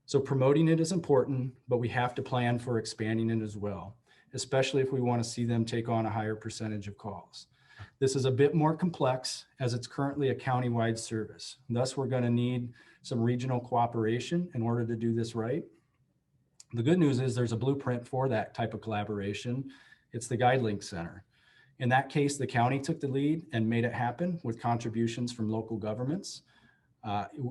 B: So promoting it is important, but we have to plan for expanding it as well, especially if we want to see them take on a higher percentage of calls. This is a bit more complex as it's currently a countywide service. Thus, we're going to need some regional cooperation in order to do this right. The good news is there's a blueprint for that type of collaboration. It's the GuideLink Center. In that case, the county took the lead and made it happen with contributions from local governments.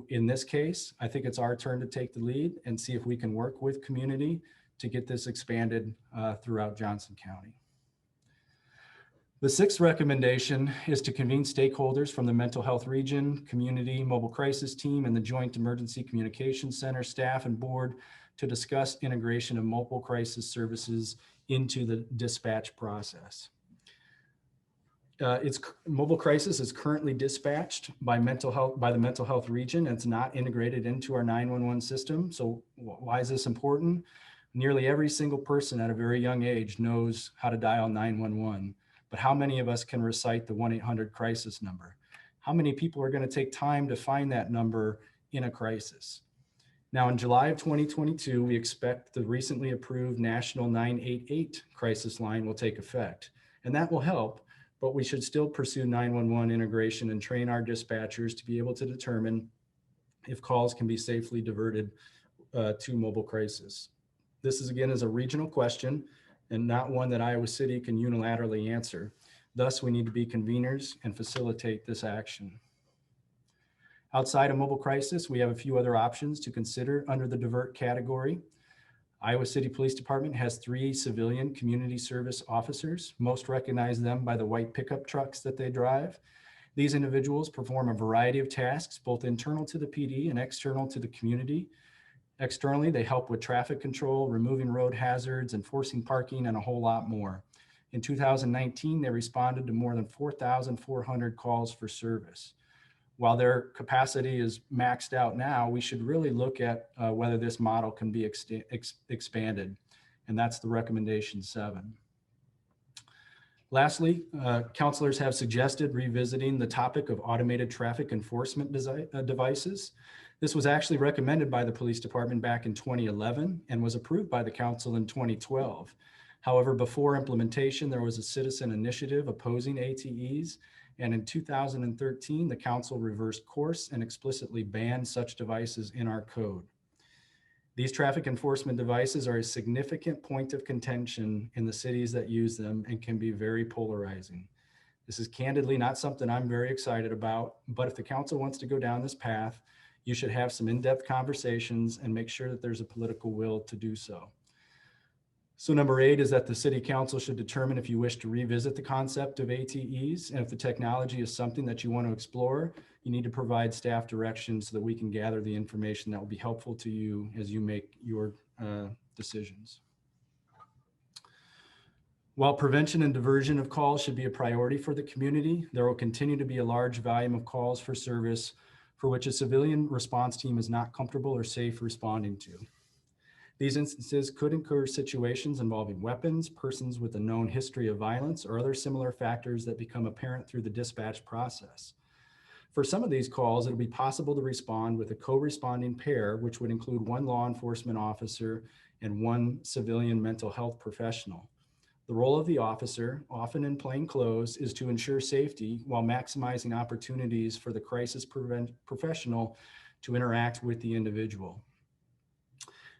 B: In this case, I think it's our turn to take the lead and see if we can work with community to get this expanded throughout Johnson County. The sixth recommendation is to convene stakeholders from the mental health region, community, mobile crisis team, and the Joint Emergency Communications Center staff and board to discuss integration of mobile crisis services into the dispatch process. Mobile crisis is currently dispatched by the mental health region, and it's not integrated into our 911 system. So why is this important? Nearly every single person at a very young age knows how to dial 911, but how many of us can recite the 1-800 crisis number? How many people are going to take time to find that number in a crisis? Now, in July of 2022, we expect the recently approved National 988 crisis line will take effect, and that will help. But we should still pursue 911 integration and train our dispatchers to be able to determine if calls can be safely diverted to mobile crisis. This is a regional question and not one that Iowa City can unilaterally answer. Thus, we need to be conveners and facilitate this action. Outside of mobile crisis, we have a few other options to consider under the divert category. Iowa City Police Department has 3 civilian community service officers. Most recognize them by the white pickup trucks that they drive. These individuals perform a variety of tasks, both internal to the PD and external to the community. Externally, they help with traffic control, removing road hazards, enforcing parking, and a whole lot more. In 2019, they responded to more than 4,400 calls for service. While their capacity is maxed out now, we should really look at whether this model can be expanded. And that's the recommendation 7. Lastly, counselors have suggested revisiting the topic of automated traffic enforcement devices. This was actually recommended by the police department back in 2011 and was approved by the council in 2012. However, before implementation, there was a citizen initiative opposing ATEs. And in 2013, the council reversed course and explicitly banned such devices in our code. These traffic enforcement devices are a significant point of contention in the cities that use them and can be very polarizing. This is candidly not something I'm very excited about, but if the council wants to go down this path, you should have some in-depth conversations and make sure that there's a political will to do so. So number 8 is that the city council should determine if you wish to revisit the concept of ATEs. And if the technology is something that you want to explore, you need to provide staff direction so that we can gather the information that will be helpful to you as you make your decisions. While prevention and diversion of calls should be a priority for the community, there will continue to be a large volume of calls for service for which a civilian response team is not comfortable or safe responding to. These instances could incur situations involving weapons, persons with a known history of violence, or other similar factors that become apparent through the dispatch process. For some of these calls, it'll be possible to respond with a co-responding pair, which would include 1 law enforcement officer and 1 civilian mental health professional. The role of the officer, often in plain clothes, is to ensure safety while maximizing opportunities for the crisis professional to interact with the individual.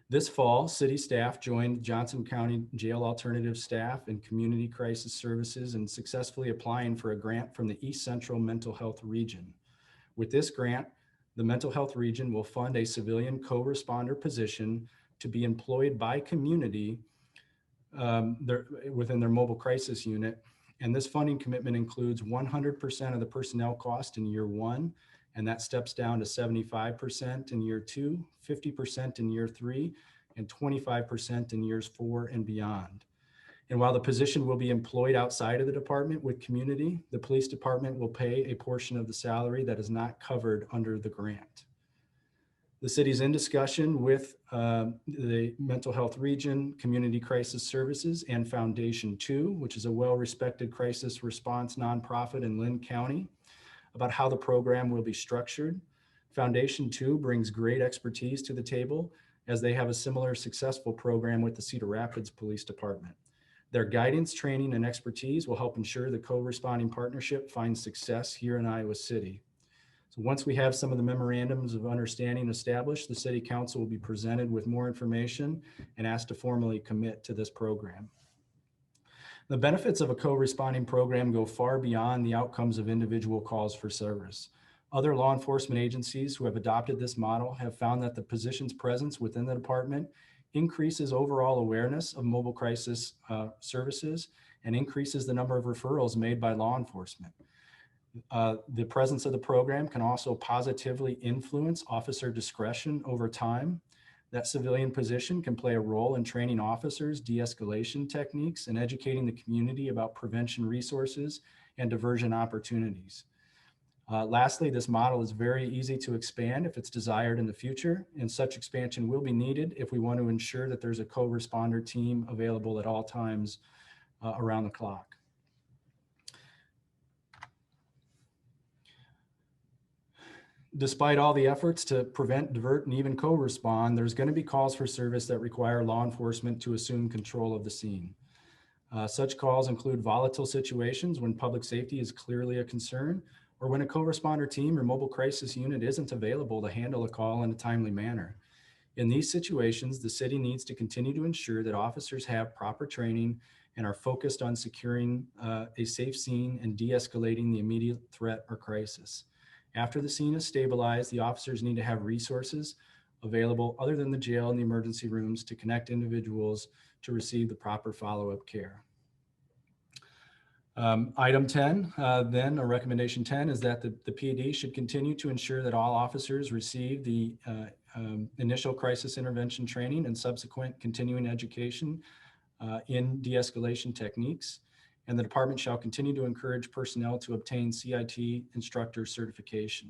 B: This fall, city staff joined Johnson County Jail Alternative staff and Community Crisis Services in successfully applying for a grant from the East Central Mental Health Region. With this grant, the Mental Health Region will fund a civilian co-responder position to be employed by community within their mobile crisis unit. And this funding commitment includes 100% of the personnel cost in year 1, and that steps down to 75% in year 2, 50% in year 3, and 25% in years 4 and beyond. And while the position will be employed outside of the department with community, the police department will pay a portion of the salary that is not covered under the grant. The city's in discussion with the Mental Health Region, Community Crisis Services, and Foundation 2, which is a well-respected crisis response nonprofit in Lynn County, about how the program will be structured. Foundation 2 brings great expertise to the table as they have a similar successful program with the Cedar Rapids Police Department. Their guidance, training, and expertise will help ensure the co-responding partnership finds success here in Iowa City. So once we have some of the memorandums of understanding established, the City Council will be presented with more information and asked to formally commit to this program. The benefits of a co-responding program go far beyond the outcomes of individual calls for service. Other law enforcement agencies who have adopted this model have found that the position's presence within the department increases overall awareness of mobile crisis services and increases the number of referrals made by law enforcement. The presence of the program can also positively influence officer discretion over time. That civilian position can play a role in training officers, de-escalation techniques, and educating the community about prevention resources and diversion opportunities. Lastly, this model is very easy to expand if it's desired in the future, and such expansion will be needed if we want to ensure that there's a co-responder team available at all times around the clock. Despite all the efforts to prevent, divert, and even co-respond, there's going to be calls for service that require law enforcement to assume control of the scene. Such calls include volatile situations when public safety is clearly a concern, or when a co-responder team or mobile crisis unit isn't available to handle a call in a timely manner. In these situations, the city needs to continue to ensure that officers have proper training and are focused on securing a safe scene and de-escalating the immediate threat or crisis. After the scene is stabilized, the officers need to have resources available other than the jail and the emergency rooms to connect individuals to receive the proper follow-up care. Item 10, then, or recommendation 10, is that the PD should continue to ensure that all officers receive the initial crisis intervention training and subsequent continuing education in de-escalation techniques. And the department shall continue to encourage personnel to obtain CIT instructor certification.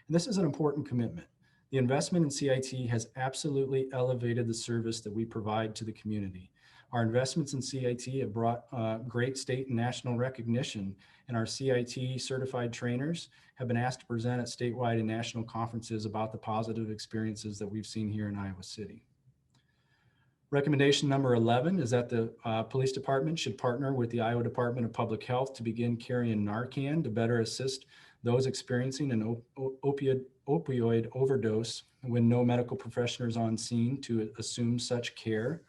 B: And this is an important commitment. The investment in CIT has absolutely elevated the service that we provide to the community. Our investments in CIT have brought great state and national recognition, and our CIT certified trainers have been asked to present at statewide and national conferences about the positive experiences that we've seen here in Iowa City. Recommendation number 11 is that the police department should partner with the Iowa Department of Public Health to begin carrying Narcan to better assist those experiencing an opioid overdose when no medical professional is on scene to assume such care.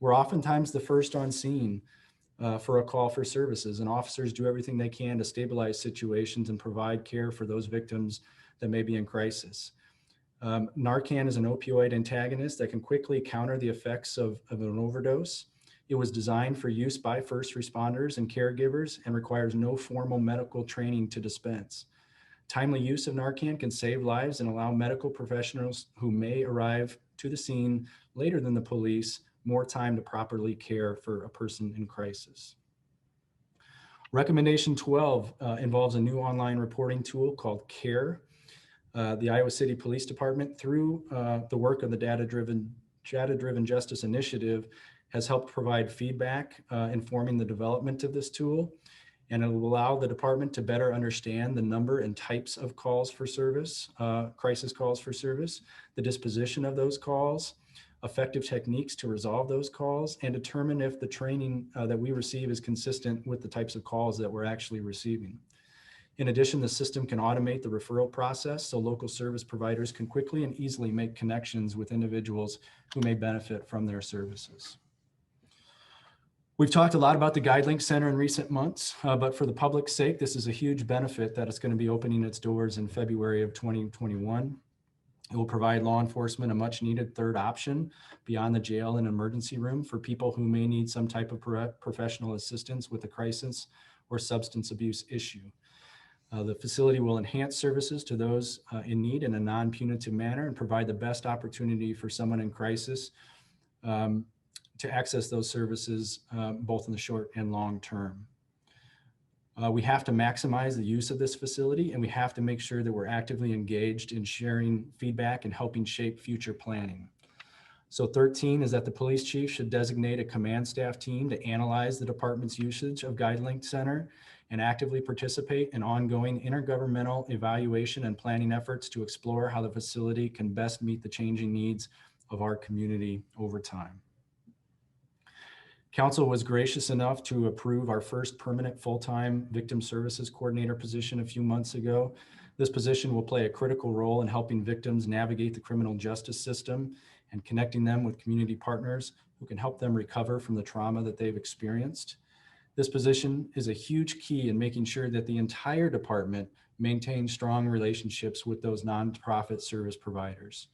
B: We're oftentimes the first on scene for a call for services, and officers do everything they can to stabilize situations and provide care for those victims that may be in crisis. Narcan is an opioid antagonist that can quickly counter the effects of an overdose. It was designed for use by first responders and caregivers and requires no formal medical training to dispense. Timely use of Narcan can save lives and allow medical professionals who may arrive to the scene later than the police more time to properly care for a person in crisis. Recommendation 12 involves a new online reporting tool called CARE. The Iowa City Police Department, through the work of the Data-Driven Justice Initiative, has helped provide feedback informing the development of this tool, and it will allow the department to better understand the number and types of calls for service, crisis calls for service, the disposition of those calls, effective techniques to resolve those calls, and determine if the training that we receive is consistent with the types of calls that we're actually receiving. In addition, the system can automate the referral process so local service providers can quickly and easily make connections with individuals who may benefit from their services. We've talked a lot about the GuideLink Center in recent months, but for the public's sake, this is a huge benefit that it's going to be opening its doors in February of 2021. It will provide law enforcement a much needed third option beyond the jail and emergency room for people who may need some type of professional assistance with a crisis or substance abuse issue. The facility will enhance services to those in need in a non-punitive manner and provide the best opportunity for someone in crisis to access those services both in the short and long term. We have to maximize the use of this facility, and we have to make sure that we're actively engaged in sharing feedback and helping shape future planning. So 13 is that the police chief should designate a command staff team to analyze the department's usage of GuideLink Center and actively participate in ongoing intergovernmental evaluation and planning efforts to explore how the facility can best meet the changing needs of our community over time. Council was gracious enough to approve our first permanent full-time victim services coordinator position a few months ago. This position will play a critical role in helping victims navigate the criminal justice system and connecting them with community partners who can help them recover from the trauma that they've experienced. This position is a huge key in making sure that the entire department maintains strong relationships with those nonprofit service providers.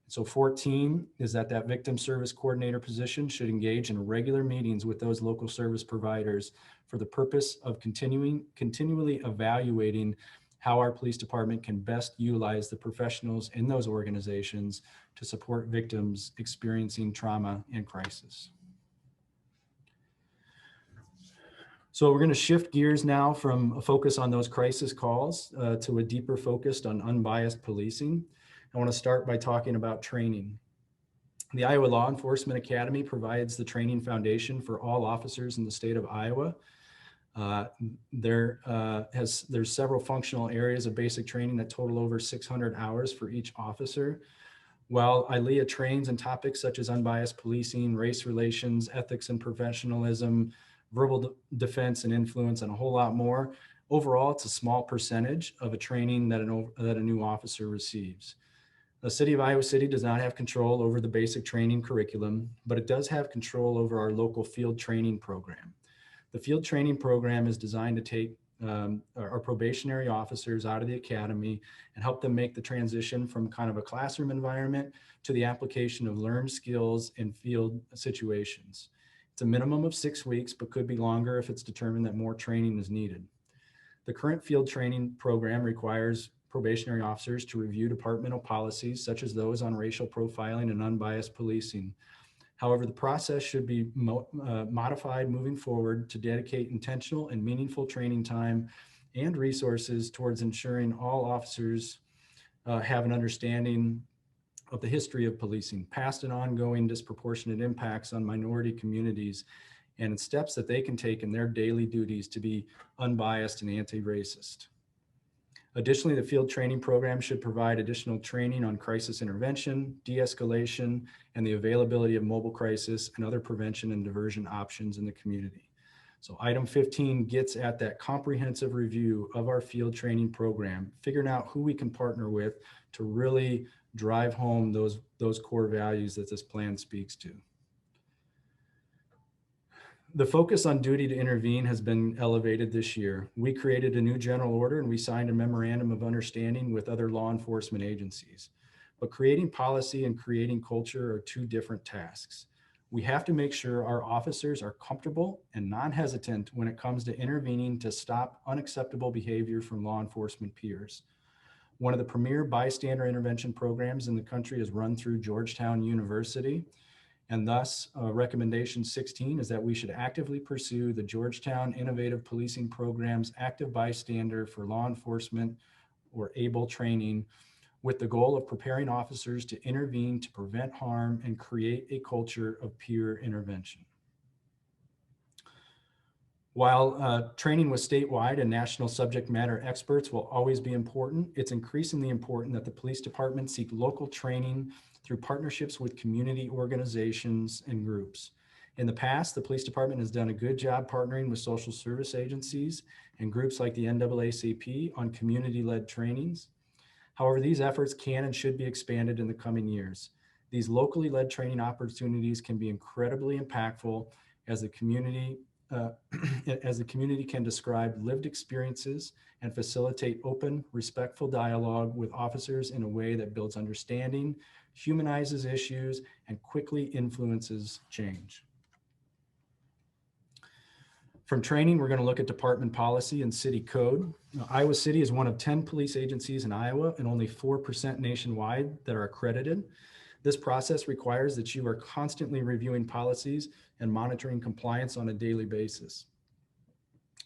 B: So 14 is that victim service coordinator position should engage in regular meetings with those local service providers for the purpose of continually evaluating how our police department can best utilize the professionals in those organizations to support victims experiencing trauma and crisis. So we're going to shift gears now from a focus on those crisis calls to a deeper focus on unbiased policing. I want to start by talking about training. The Iowa Law Enforcement Academy provides the training foundation for all officers in the state of Iowa. There's several functional areas of basic training that total over 600 hours for each officer. While ILEA trains in topics such as unbiased policing, race relations, ethics and professionalism, verbal defense and influence, and a whole lot more, overall, it's a small percentage of a training that a new officer receives. The City of Iowa City does not have control over the basic training curriculum, but it does have control over our local field training program. The field training program is designed to take our probationary officers out of the academy and help them make the transition from kind of a classroom environment to the application of learned skills in field situations. It's a minimum of 6 weeks, but could be longer if it's determined that more training is needed. The current field training program requires probationary officers to review departmental policies such as those on racial profiling and unbiased policing. However, the process should be modified moving forward to dedicate intentional and meaningful training time and resources towards ensuring all officers have an understanding of the history of policing, past and ongoing disproportionate impacts on minority communities, and steps that they can take in their daily duties to be unbiased and anti-racist. Additionally, the field training program should provide additional training on crisis intervention, de-escalation, and the availability of mobile crisis and other prevention and diversion options in the community. So item 15 gets at that comprehensive review of our field training program, figuring out who we can partner with to really drive home those core values that this plan speaks to. The focus on duty to intervene has been elevated this year. We created a new general order and we signed a memorandum of understanding with other law enforcement agencies. But creating policy and creating culture are two different tasks. We have to make sure our officers are comfortable and non-hesitant when it comes to intervening to stop unacceptable behavior from law enforcement peers. One of the premier bystander intervention programs in the country is run through Georgetown University. And thus, recommendation 16 is that we should actively pursue the Georgetown Innovative Policing Program's active bystander for law enforcement or ABLE training, with the goal of preparing officers to intervene to prevent harm and create a culture of peer intervention. While training with statewide and national subject matter experts will always be important, it's increasingly important that the police department seek local training through partnerships with community organizations and groups. In the past, the police department has done a good job partnering with social service agencies and groups like the NAACP on community-led trainings. However, these efforts can and should be expanded in the coming years. These locally led training opportunities can be incredibly impactful as the community can describe lived experiences and facilitate open, respectful dialogue with officers in a way that builds understanding, humanizes issues, and quickly influences change. From training, we're going to look at department policy and city code. Now, Iowa City is one of 10 police agencies in Iowa and only 4% nationwide that are accredited. This process requires that you are constantly reviewing policies and monitoring compliance on a daily basis.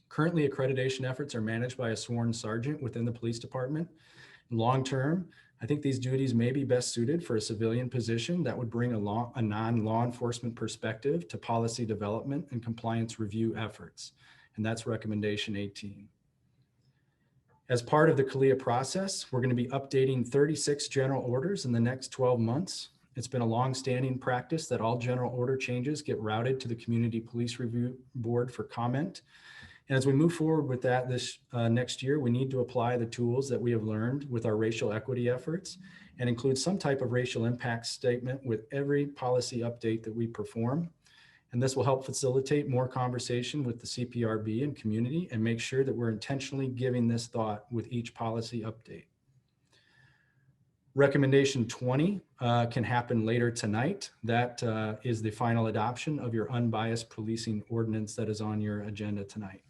B: Currently, accreditation efforts are managed by a sworn sergeant within the police department. Long term, I think these duties may be best suited for a civilian position that would bring a non-law enforcement perspective to policy development and compliance review efforts. And that's recommendation 18. As part of the CALEA process, we're going to be updating 36 general orders in the next 12 months. It's been a long-standing practice that all general order changes get routed to the Community Police Review Board for comment. And as we move forward with that this next year, we need to apply the tools that we have learned with our racial equity efforts and include some type of racial impact statement with every policy update that we perform. And this will help facilitate more conversation with the CPRB and community and make sure that we're intentionally giving this thought with each policy update. Recommendation 20 can happen later tonight. That is the final adoption of your unbiased policing ordinance that is on your agenda tonight.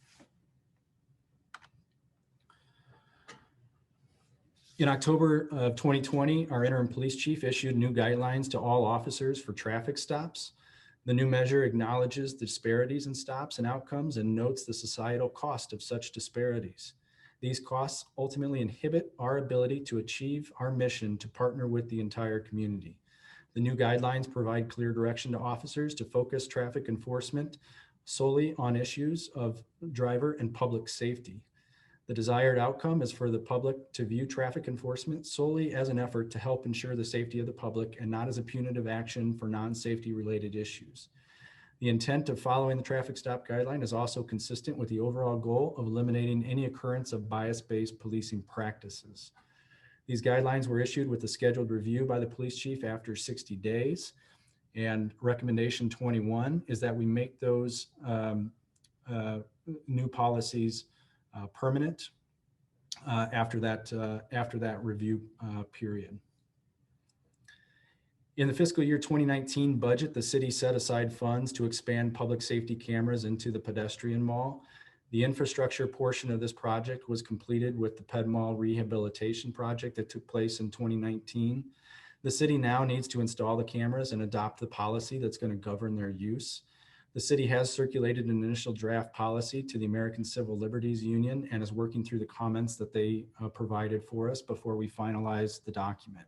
B: In October of 2020, our interim police chief issued new guidelines to all officers for traffic stops. The new measure acknowledges the disparities in stops and outcomes and notes the societal cost of such disparities. These costs ultimately inhibit our ability to achieve our mission to partner with the entire community. The new guidelines provide clear direction to officers to focus traffic enforcement solely on issues of driver and public safety. The desired outcome is for the public to view traffic enforcement solely as an effort to help ensure the safety of the public and not as a punitive action for non-safety related issues. The intent of following the traffic stop guideline is also consistent with the overall goal of eliminating any occurrence of bias-based policing practices. These guidelines were issued with a scheduled review by the police chief after 60 days. And recommendation 21 is that we make those new policies permanent after that review period. In the fiscal year 2019 budget, the city set aside funds to expand public safety cameras into the pedestrian mall. The infrastructure portion of this project was completed with the Ped Mall rehabilitation project that took place in 2019. The city now needs to install the cameras and adopt the policy that's going to govern their use. The city has circulated an initial draft policy to the American Civil Liberties Union and is working through the comments that they provided for us before we finalize the document.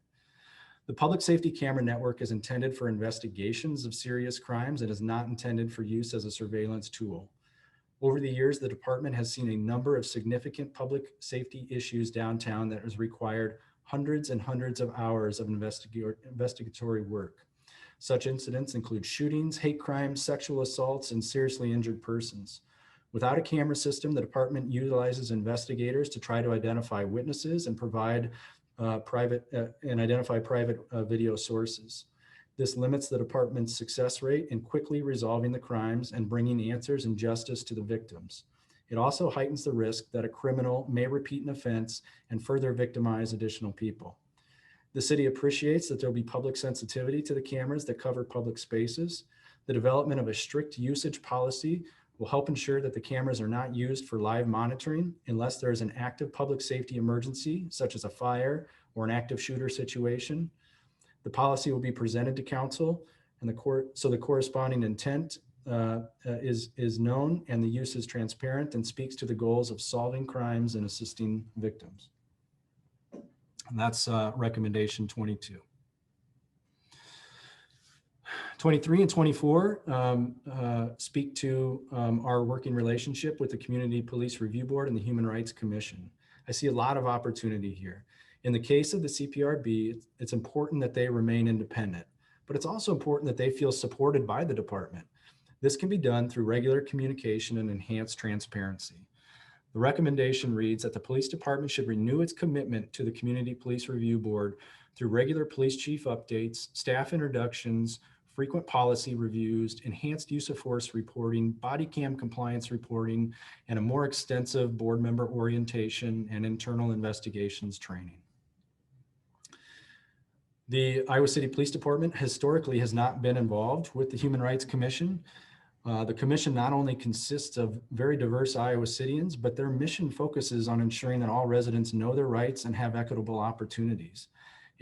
B: The public safety camera network is intended for investigations of serious crimes and is not intended for use as a surveillance tool. Over the years, the department has seen a number of significant public safety issues downtown that has required hundreds and hundreds of hours of investigatory work. Such incidents include shootings, hate crimes, sexual assaults, and seriously injured persons. Without a camera system, the department utilizes investigators to try to identify witnesses and provide identify private video sources. This limits the department's success rate in quickly resolving the crimes and bringing answers and justice to the victims. It also heightens the risk that a criminal may repeat an offense and further victimize additional people. The city appreciates that there will be public sensitivity to the cameras that cover public spaces. The development of a strict usage policy will help ensure that the cameras are not used for live monitoring unless there is an active public safety emergency, such as a fire or an active shooter situation. The policy will be presented to council and the court, so the corresponding intent is known and the use is transparent and speaks to the goals of solving crimes and assisting victims. And that's recommendation 22. 23 and 24 speak to our working relationship with the Community Police Review Board and the Human Rights Commission. I see a lot of opportunity here. In the case of the CPRB, it's important that they remain independent, but it's also important that they feel supported by the department. This can be done through regular communication and enhanced transparency. The recommendation reads that the police department should renew its commitment to the Community Police Review Board through regular police chief updates, staff introductions, frequent policy reviews, enhanced use of force reporting, body cam compliance reporting, and a more extensive board member orientation and internal investigations training. The Iowa City Police Department historically has not been involved with the Human Rights Commission. The commission not only consists of very diverse Iowa Cityans, but their mission focuses on ensuring that all residents know their rights and have equitable opportunities.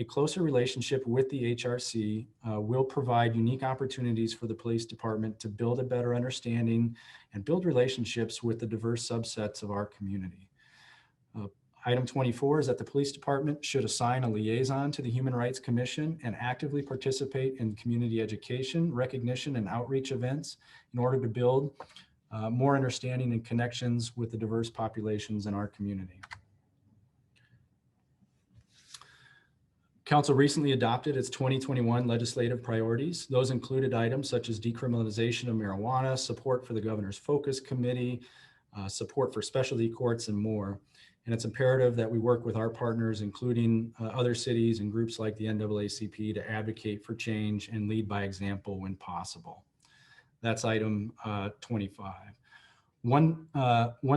B: A closer relationship with the HRC will provide unique opportunities for the police department to build a better understanding and build relationships with the diverse subsets of our community. Item 24 is that the police department should assign a liaison to the Human Rights Commission and actively participate in community education, recognition, and outreach events in order to build more understanding and connections with the diverse populations in our community. Council recently adopted its 2021 legislative priorities. Those included items such as decriminalization of marijuana, support for the Governor's Focus Committee, support for specialty courts, and more. And it's imperative that we work with our partners, including other cities and groups like the NAACP, to advocate for change and lead by example when possible. That's item 25. One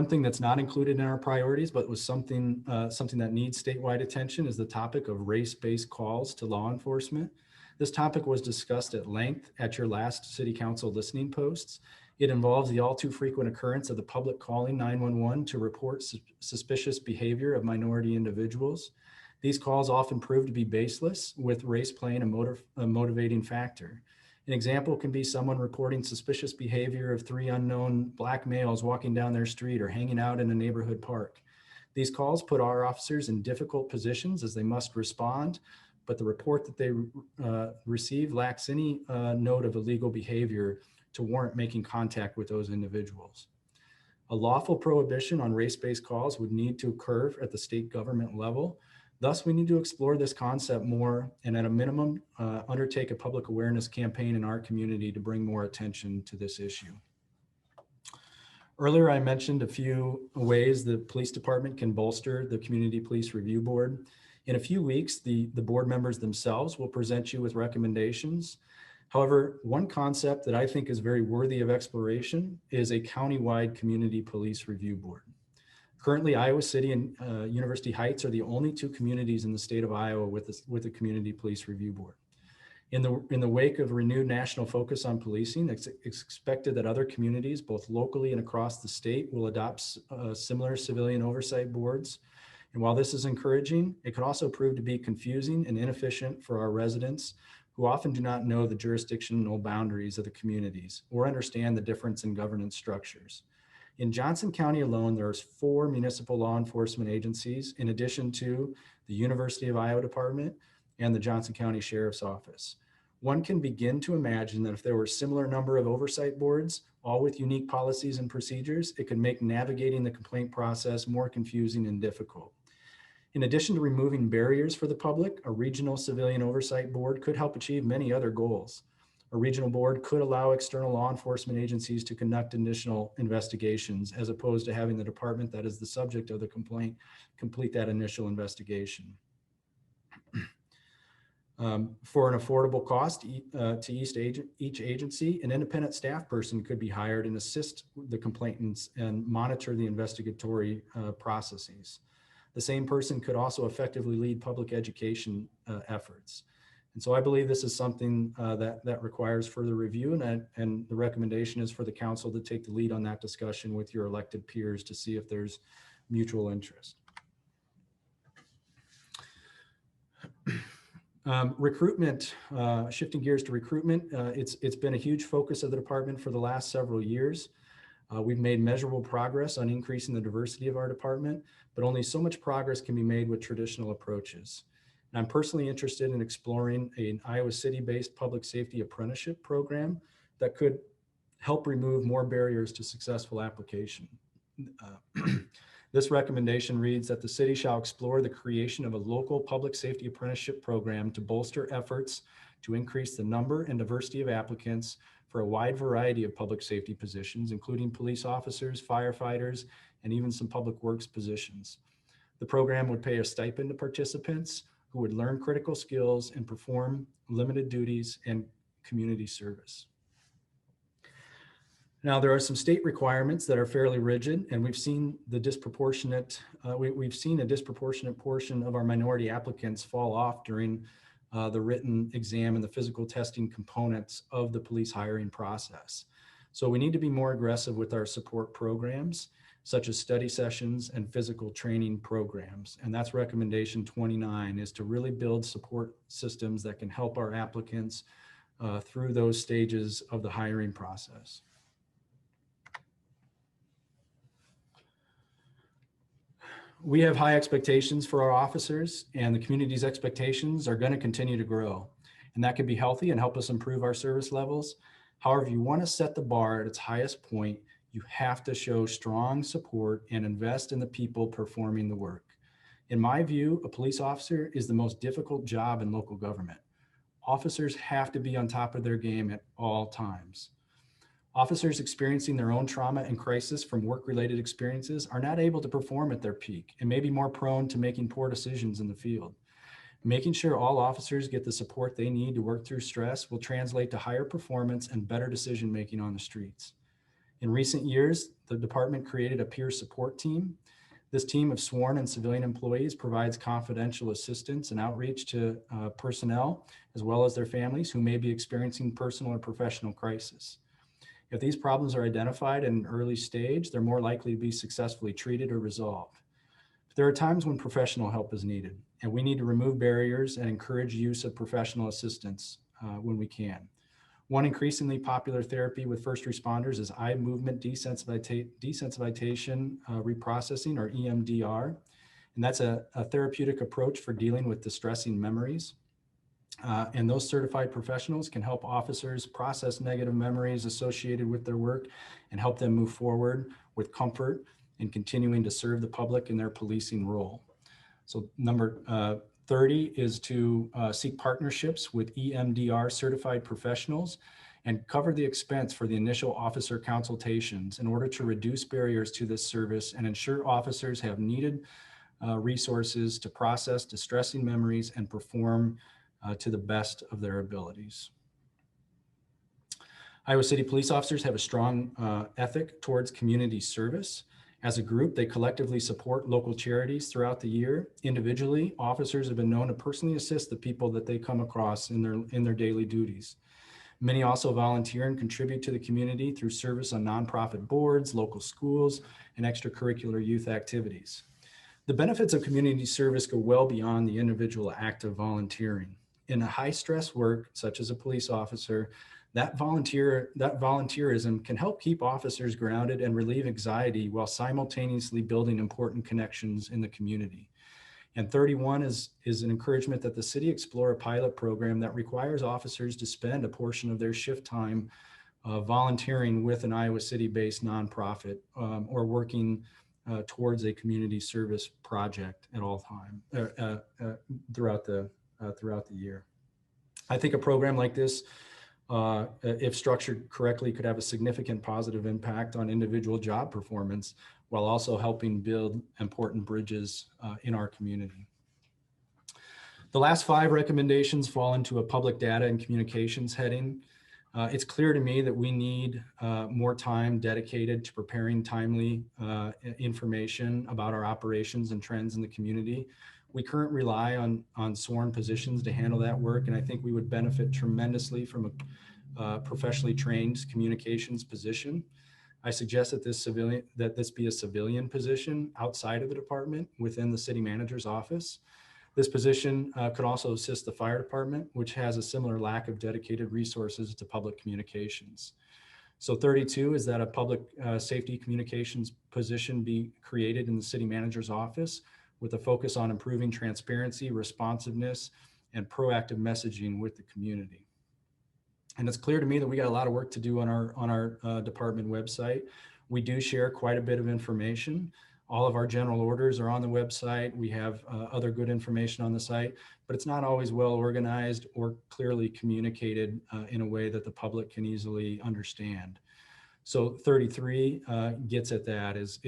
B: thing that's not included in our priorities, but was something that needs statewide attention, is the topic of race-based calls to law enforcement. This topic was discussed at length at your last City Council listening posts. It involves the all too frequent occurrence of the public calling 911 to report suspicious behavior of minority individuals. These calls often prove to be baseless, with race playing a motivating factor. An example can be someone reporting suspicious behavior of 3 unknown Black males walking down their street or hanging out in a neighborhood park. These calls put our officers in difficult positions as they must respond, but the report that they receive lacks any note of illegal behavior to warrant making contact with those individuals. A lawful prohibition on race-based calls would need to occur at the state government level. Thus, we need to explore this concept more and, at a minimum, undertake a public awareness campaign in our community to bring more attention to this issue. Earlier, I mentioned a few ways the police department can bolster the Community Police Review Board. In a few weeks, the board members themselves will present you with recommendations. However, one concept that I think is very worthy of exploration is a countywide Community Police Review Board. Currently, Iowa City and University Heights are the only 2 communities in the state of Iowa with a Community Police Review Board. In the wake of renewed national focus on policing, it's expected that other communities, both locally and across the state, will adopt similar civilian oversight boards. And while this is encouraging, it could also prove to be confusing and inefficient for our residents, who often do not know the jurisdictional boundaries of the communities or understand the difference in governance structures. In Johnson County alone, there's 4 municipal law enforcement agencies, in addition to the University of Iowa Department and the Johnson County Sheriff's Office. One can begin to imagine that if there were a similar number of oversight boards, all with unique policies and procedures, it could make navigating the complaint process more confusing and difficult. In addition to removing barriers for the public, a regional civilian oversight board could help achieve many other goals. A regional board could allow external law enforcement agencies to conduct initial investigations, as opposed to having the department that is the subject of the complaint complete that initial investigation. For an affordable cost to each agency, an independent staff person could be hired and assist the complainants and monitor the investigatory processes. The same person could also effectively lead public education efforts. And so I believe this is something that requires further review, and the recommendation is for the council to take the lead on that discussion with your elected peers to see if there's mutual interest. Recruitment, shifting gears to recruitment, it's been a huge focus of the department for the last several years. We've made measurable progress on increasing the diversity of our department, but only so much progress can be made with traditional approaches. And I'm personally interested in exploring an Iowa City-based public safety apprenticeship program that could help remove more barriers to successful application. This recommendation reads that the city shall explore the creation of a local public safety apprenticeship program to bolster efforts to increase the number and diversity of applicants for a wide variety of public safety positions, including police officers, firefighters, and even some public works positions. The program would pay a stipend to participants who would learn critical skills and perform limited duties and community service. Now, there are some state requirements that are fairly rigid, and we've seen a disproportionate portion of our minority applicants fall off during the written exam and the physical testing components of the police hiring process. So we need to be more aggressive with our support programs, such as study sessions and physical training programs. And that's recommendation 29, is to really build support systems that can help our applicants through those stages of the hiring process. We have high expectations for our officers, and the community's expectations are going to continue to grow. And that can be healthy and help us improve our service levels. However, if you want to set the bar at its highest point, you have to show strong support and invest in the people performing the work. In my view, a police officer is the most difficult job in local government. Officers have to be on top of their game at all times. Officers experiencing their own trauma and crisis from work-related experiences are not able to perform at their peak and may be more prone to making poor decisions in the field. Making sure all officers get the support they need to work through stress will translate to higher performance and better decision-making on the streets. In recent years, the department created a peer support team. This team of sworn and civilian employees provides confidential assistance and outreach to personnel, as well as their families who may be experiencing personal or professional crisis. If these problems are identified at an early stage, they're more likely to be successfully treated or resolved. But there are times when professional help is needed, and we need to remove barriers and encourage use of professional assistance when we can. One increasingly popular therapy with first responders is eye movement desensitization reprocessing, or EMDR. And that's a therapeutic approach for dealing with distressing memories. And those certified professionals can help officers process negative memories associated with their work and help them move forward with comfort in continuing to serve the public in their policing role. So number 30 is to seek partnerships with EMDR certified professionals and cover the expense for the initial officer consultations in order to reduce barriers to this service and ensure officers have needed resources to process distressing memories and perform to the best of their abilities. Iowa City police officers have a strong ethic towards community service. As a group, they collectively support local charities throughout the year. Individually, officers have been known to personally assist the people that they come across in their daily duties. Many also volunteer and contribute to the community through service on nonprofit boards, local schools, and extracurricular youth activities. The benefits of community service go well beyond the individual act of volunteering. In a high-stress work, such as a police officer, that volunteerism can help keep officers grounded and relieve anxiety while simultaneously building important connections in the community. And 31 is an encouragement that the city explore a pilot program that requires officers to spend a portion of their shift time volunteering with an Iowa City-based nonprofit or working towards a community service project at all time throughout the year. I think a program like this, if structured correctly, could have a significant positive impact on individual job performance while also helping build important bridges in our community. The last 5 recommendations fall into a public data and communications heading. It's clear to me that we need more time dedicated to preparing timely information about our operations and trends in the community. We currently rely on sworn positions to handle that work, and I think we would benefit tremendously from a professionally trained communications position. I suggest that this be a civilian position outside of the department within the city manager's office. This position could also assist the fire department, which has a similar lack of dedicated resources to public communications. So 32 is that a public safety communications position be created in the city manager's office with a focus on improving transparency, responsiveness, and proactive messaging with the community. And it's clear to me that we got a lot of work to do on our department website. We do share quite a bit of information. All of our general orders are on the website. We have other good information on the site, but it's not always well organized or clearly communicated in a way that the public can easily understand. So 33 gets at that is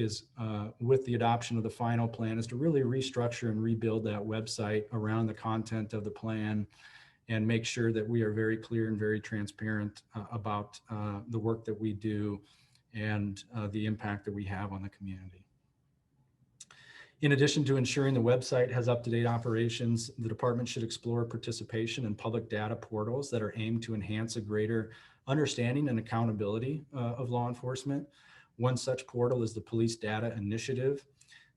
B: with the adoption of the final plan is to really restructure and rebuild that website around the content of the plan and make sure that we are very clear and very transparent about the work that we do and the impact that we have on the community. In addition to ensuring the website has up-to-date operations, the department should explore participation in public data portals that are aimed to enhance a greater understanding and accountability of law enforcement. One such portal is the Police Data Initiative.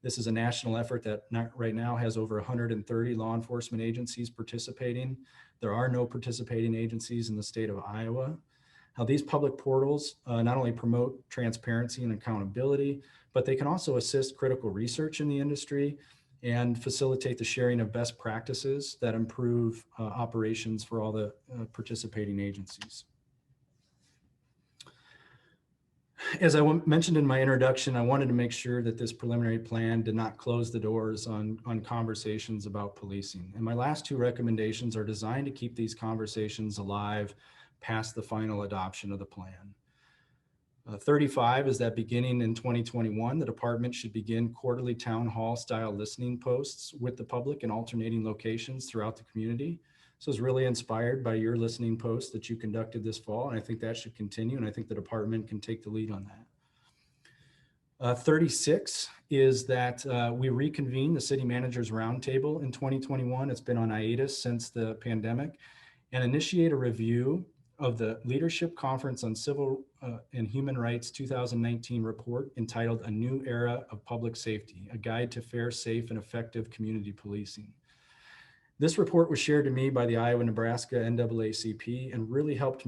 B: This is a national effort that right now has over 130 law enforcement agencies participating. There are no participating agencies in the state of Iowa. Now, these public portals not only promote transparency and accountability, but they can also assist critical research in the industry and facilitate the sharing of best practices that improve operations for all the participating agencies. As I mentioned in my introduction, I wanted to make sure that this preliminary plan did not close the doors on conversations about policing. And my last 2 recommendations are designed to keep these conversations alive past the final adoption of the plan. 35 is that beginning in 2021, the department should begin quarterly town hall style listening posts with the public in alternating locations throughout the community. So it's really inspired by your listening post that you conducted this fall. And I think that should continue. And I think the department can take the lead on that. 36 is that we reconvened the City Managers Roundtable in 2021. It's been on hiatus since the pandemic, and initiate a review of the Leadership Conference on Civil and Human Rights 2019 report entitled A New Era of Public Safety, a Guide to Fair, Safe, and Effective Community Policing. This report was shared to me by the Iowa-Nebraska NAACP and really helped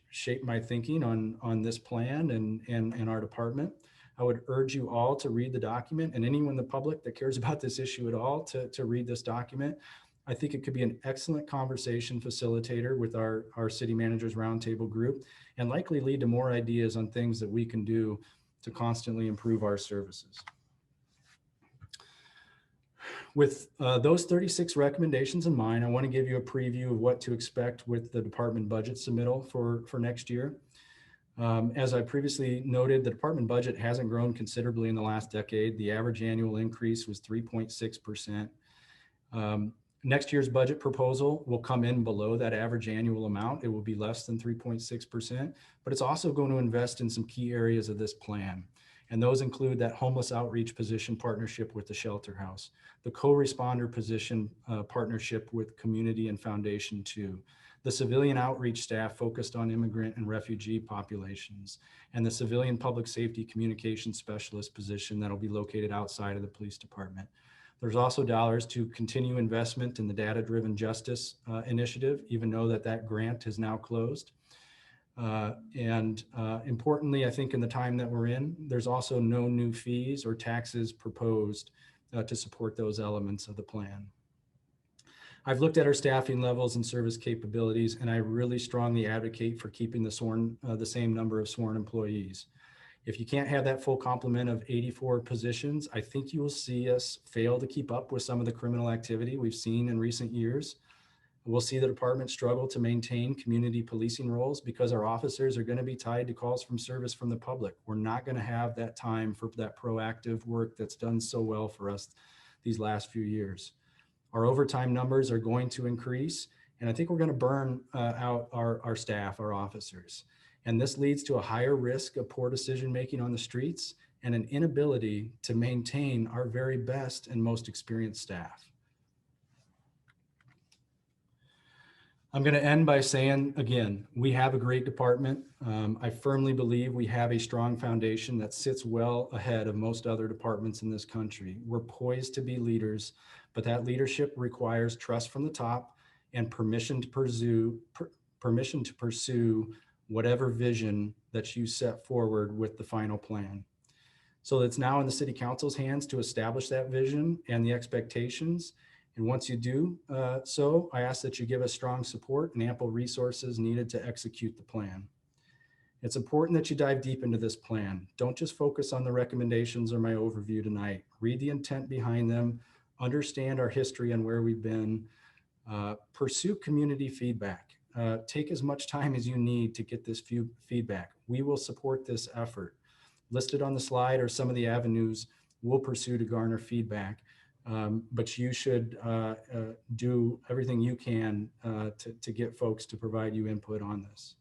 B: shape my thinking on this plan and our department. I would urge you all to read the document, and anyone in the public that cares about this issue at all to read this document. I think it could be an excellent conversation facilitator with our City Managers Roundtable group, and likely lead to more ideas on things that we can do to constantly improve our services. With those 36 recommendations in mind, I want to give you a preview of what to expect with the department budget submittal for next year. As I previously noted, the department budget hasn't grown considerably in the last decade. The average annual increase was 3.6%. Next year's budget proposal will come in below that average annual amount. It will be less than 3.6%, but it's also going to invest in some key areas of this plan. And those include that homeless outreach position partnership with the Shelter House, the co-responder position partnership with Community and Foundation 2, the civilian outreach staff focused on immigrant and refugee populations, and the civilian public safety communications specialist position that'll be located outside of the police department. There's also dollars to continue investment in the data-driven justice initiative, even though that grant has now closed. Importantly, I think in the time that we're in, there's also no new fees or taxes proposed to support those elements of the plan. I've looked at our staffing levels and service capabilities, and I really strongly advocate for keeping the same number of sworn employees. If you can't have that full complement of 84 positions, I think you will see us fail to keep up with some of the criminal activity we've seen in recent years. We'll see the department struggle to maintain community policing roles because our officers are going to be tied to calls from service from the public. We're not going to have that time for that proactive work that's done so well for us these last few years. Our overtime numbers are going to increase, and I think we're going to burn out our staff, our officers. And this leads to a higher risk of poor decision-making on the streets and an inability to maintain our very best and most experienced staff. I'm going to end by saying, again, we have a great department. I firmly believe we have a strong foundation that sits well ahead of most other departments in this country. We're poised to be leaders, but that leadership requires trust from the top and permission to pursue whatever vision that you set forward with the final plan. So it's now in the City Council's hands to establish that vision and the expectations. And once you do so, I ask that you give us strong support and ample resources needed to execute the plan. It's important that you dive deep into this plan. Don't just focus on the recommendations or my overview tonight. Read the intent behind them, understand our history and where we've been, pursue community feedback. Take as much time as you need to get this feedback. We will support this effort. Listed on the slide are some of the avenues we'll pursue to garner feedback. But you should do everything you can to get folks to provide you input on this.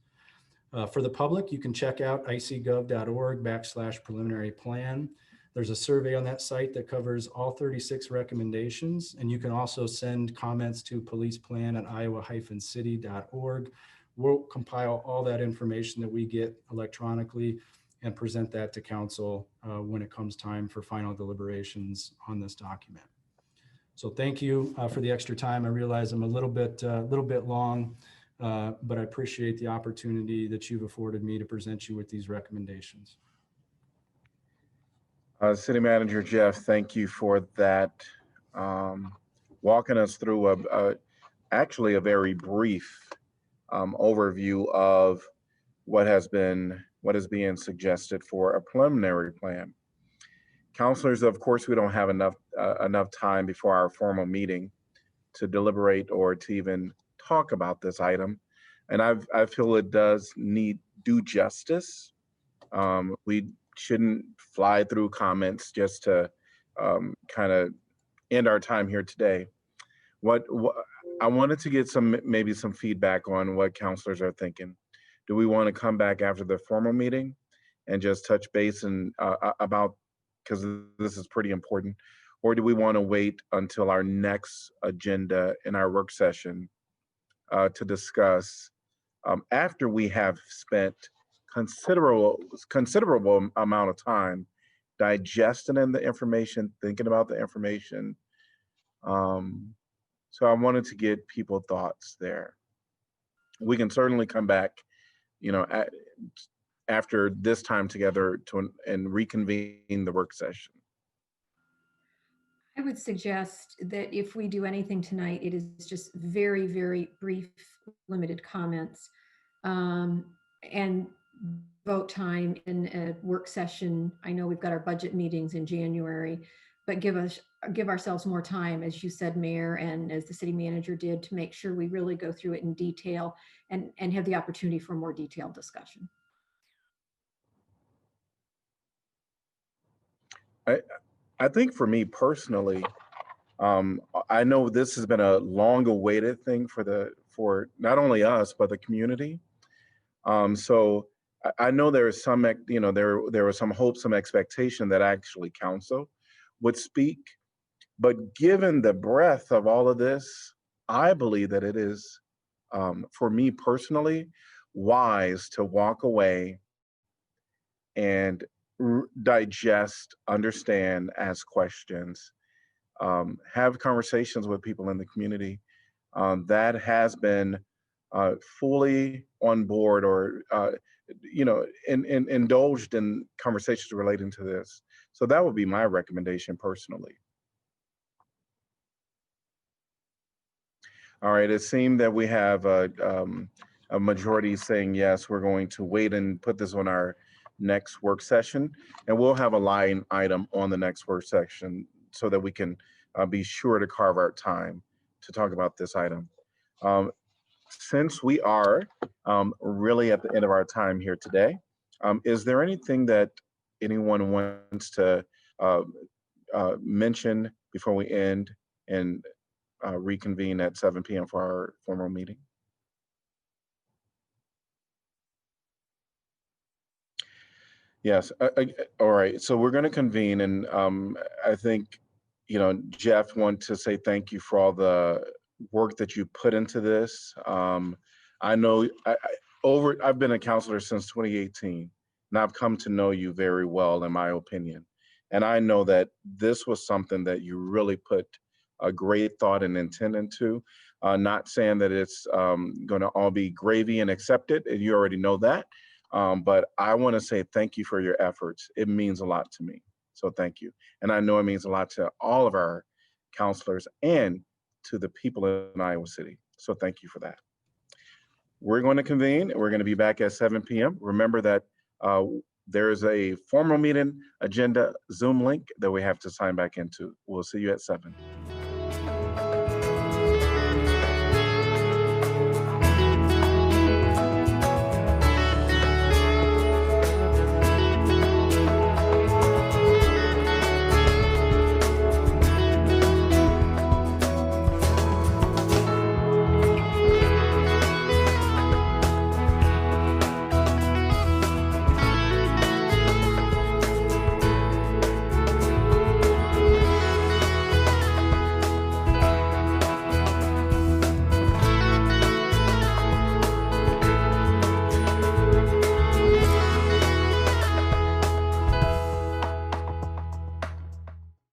B: For the public, you can check out icgov.org/preliminary plan. There's a survey on that site that covers all 36 recommendations, and you can also send comments to policeplan@iowa-city.org. We'll compile all that information that we get electronically and present that to council when it comes time for final deliberations on this document. So thank you for the extra time. I realize I'm a little bit long, but I appreciate the opportunity that you've afforded me to present you with these recommendations.
A: City Manager Jeff, thank you for that. Walking us through actually a very brief overview of what is being suggested for a preliminary plan. Councilors, of course, we don't have enough time before our formal meeting to deliberate or to even talk about this item, and I feel it does need due justice. We shouldn't fly through comments just to kind of end our time here today. What I wanted to get maybe some feedback on what councilors are thinking. Do we want to come back after the formal meeting and just touch base and about because this is pretty important, or do we want to wait until our next agenda in our work session to discuss after we have spent considerable amount of time digesting the information, thinking about the information. So I wanted to get people thoughts there. We can certainly come back, after this time together and reconvene the work session.
J: I would suggest that if we do anything tonight, it is just very, very brief, limited comments. And vote time in a work session. I know we've got our budget meetings in January, but give ourselves more time, as you said, Mayor, and as the city manager did, to make sure we really go through it in detail and have the opportunity for more detailed discussion.
A: I think for me personally, I know this has been a long awaited thing for not only us, but the community. So I know there is some, there was some hope, some expectation that actually council would speak, but given the breadth of all of this, I believe that it is, for me personally, wise to walk away and digest, understand, ask questions, have conversations with people in the community that has been fully on board or indulged in conversations relating to this. So that would be my recommendation personally. All right, it seemed that we have a majority saying yes, we're going to wait and put this on our next work session, and we'll have a line item on the next work session so that we can be sure to carve out time to talk about this item. Since we are really at the end of our time here today, is there anything that anyone wants to mention before we end and reconvene at 7 p.m. for our formal meeting? Yes. All right. So we're going to convene, and I think, Jeff, want to say thank you for all the work that you put into this. I know I've been a counselor since 2018, and I've come to know you very well, in my opinion. And I know that this was something that you really put a great thought and intent into. Not saying that it's going to all be gravy and accepted, and you already know that. But I want to say thank you for your efforts. It means a lot to me. So thank you. And I know it means a lot to all of our counselors and to the people in Iowa City. So thank you for that. We're going to convene. We're going to be back at 7 p.m. Remember that there is a formal meeting agenda Zoom link that we have to sign back into. We'll see you at 7.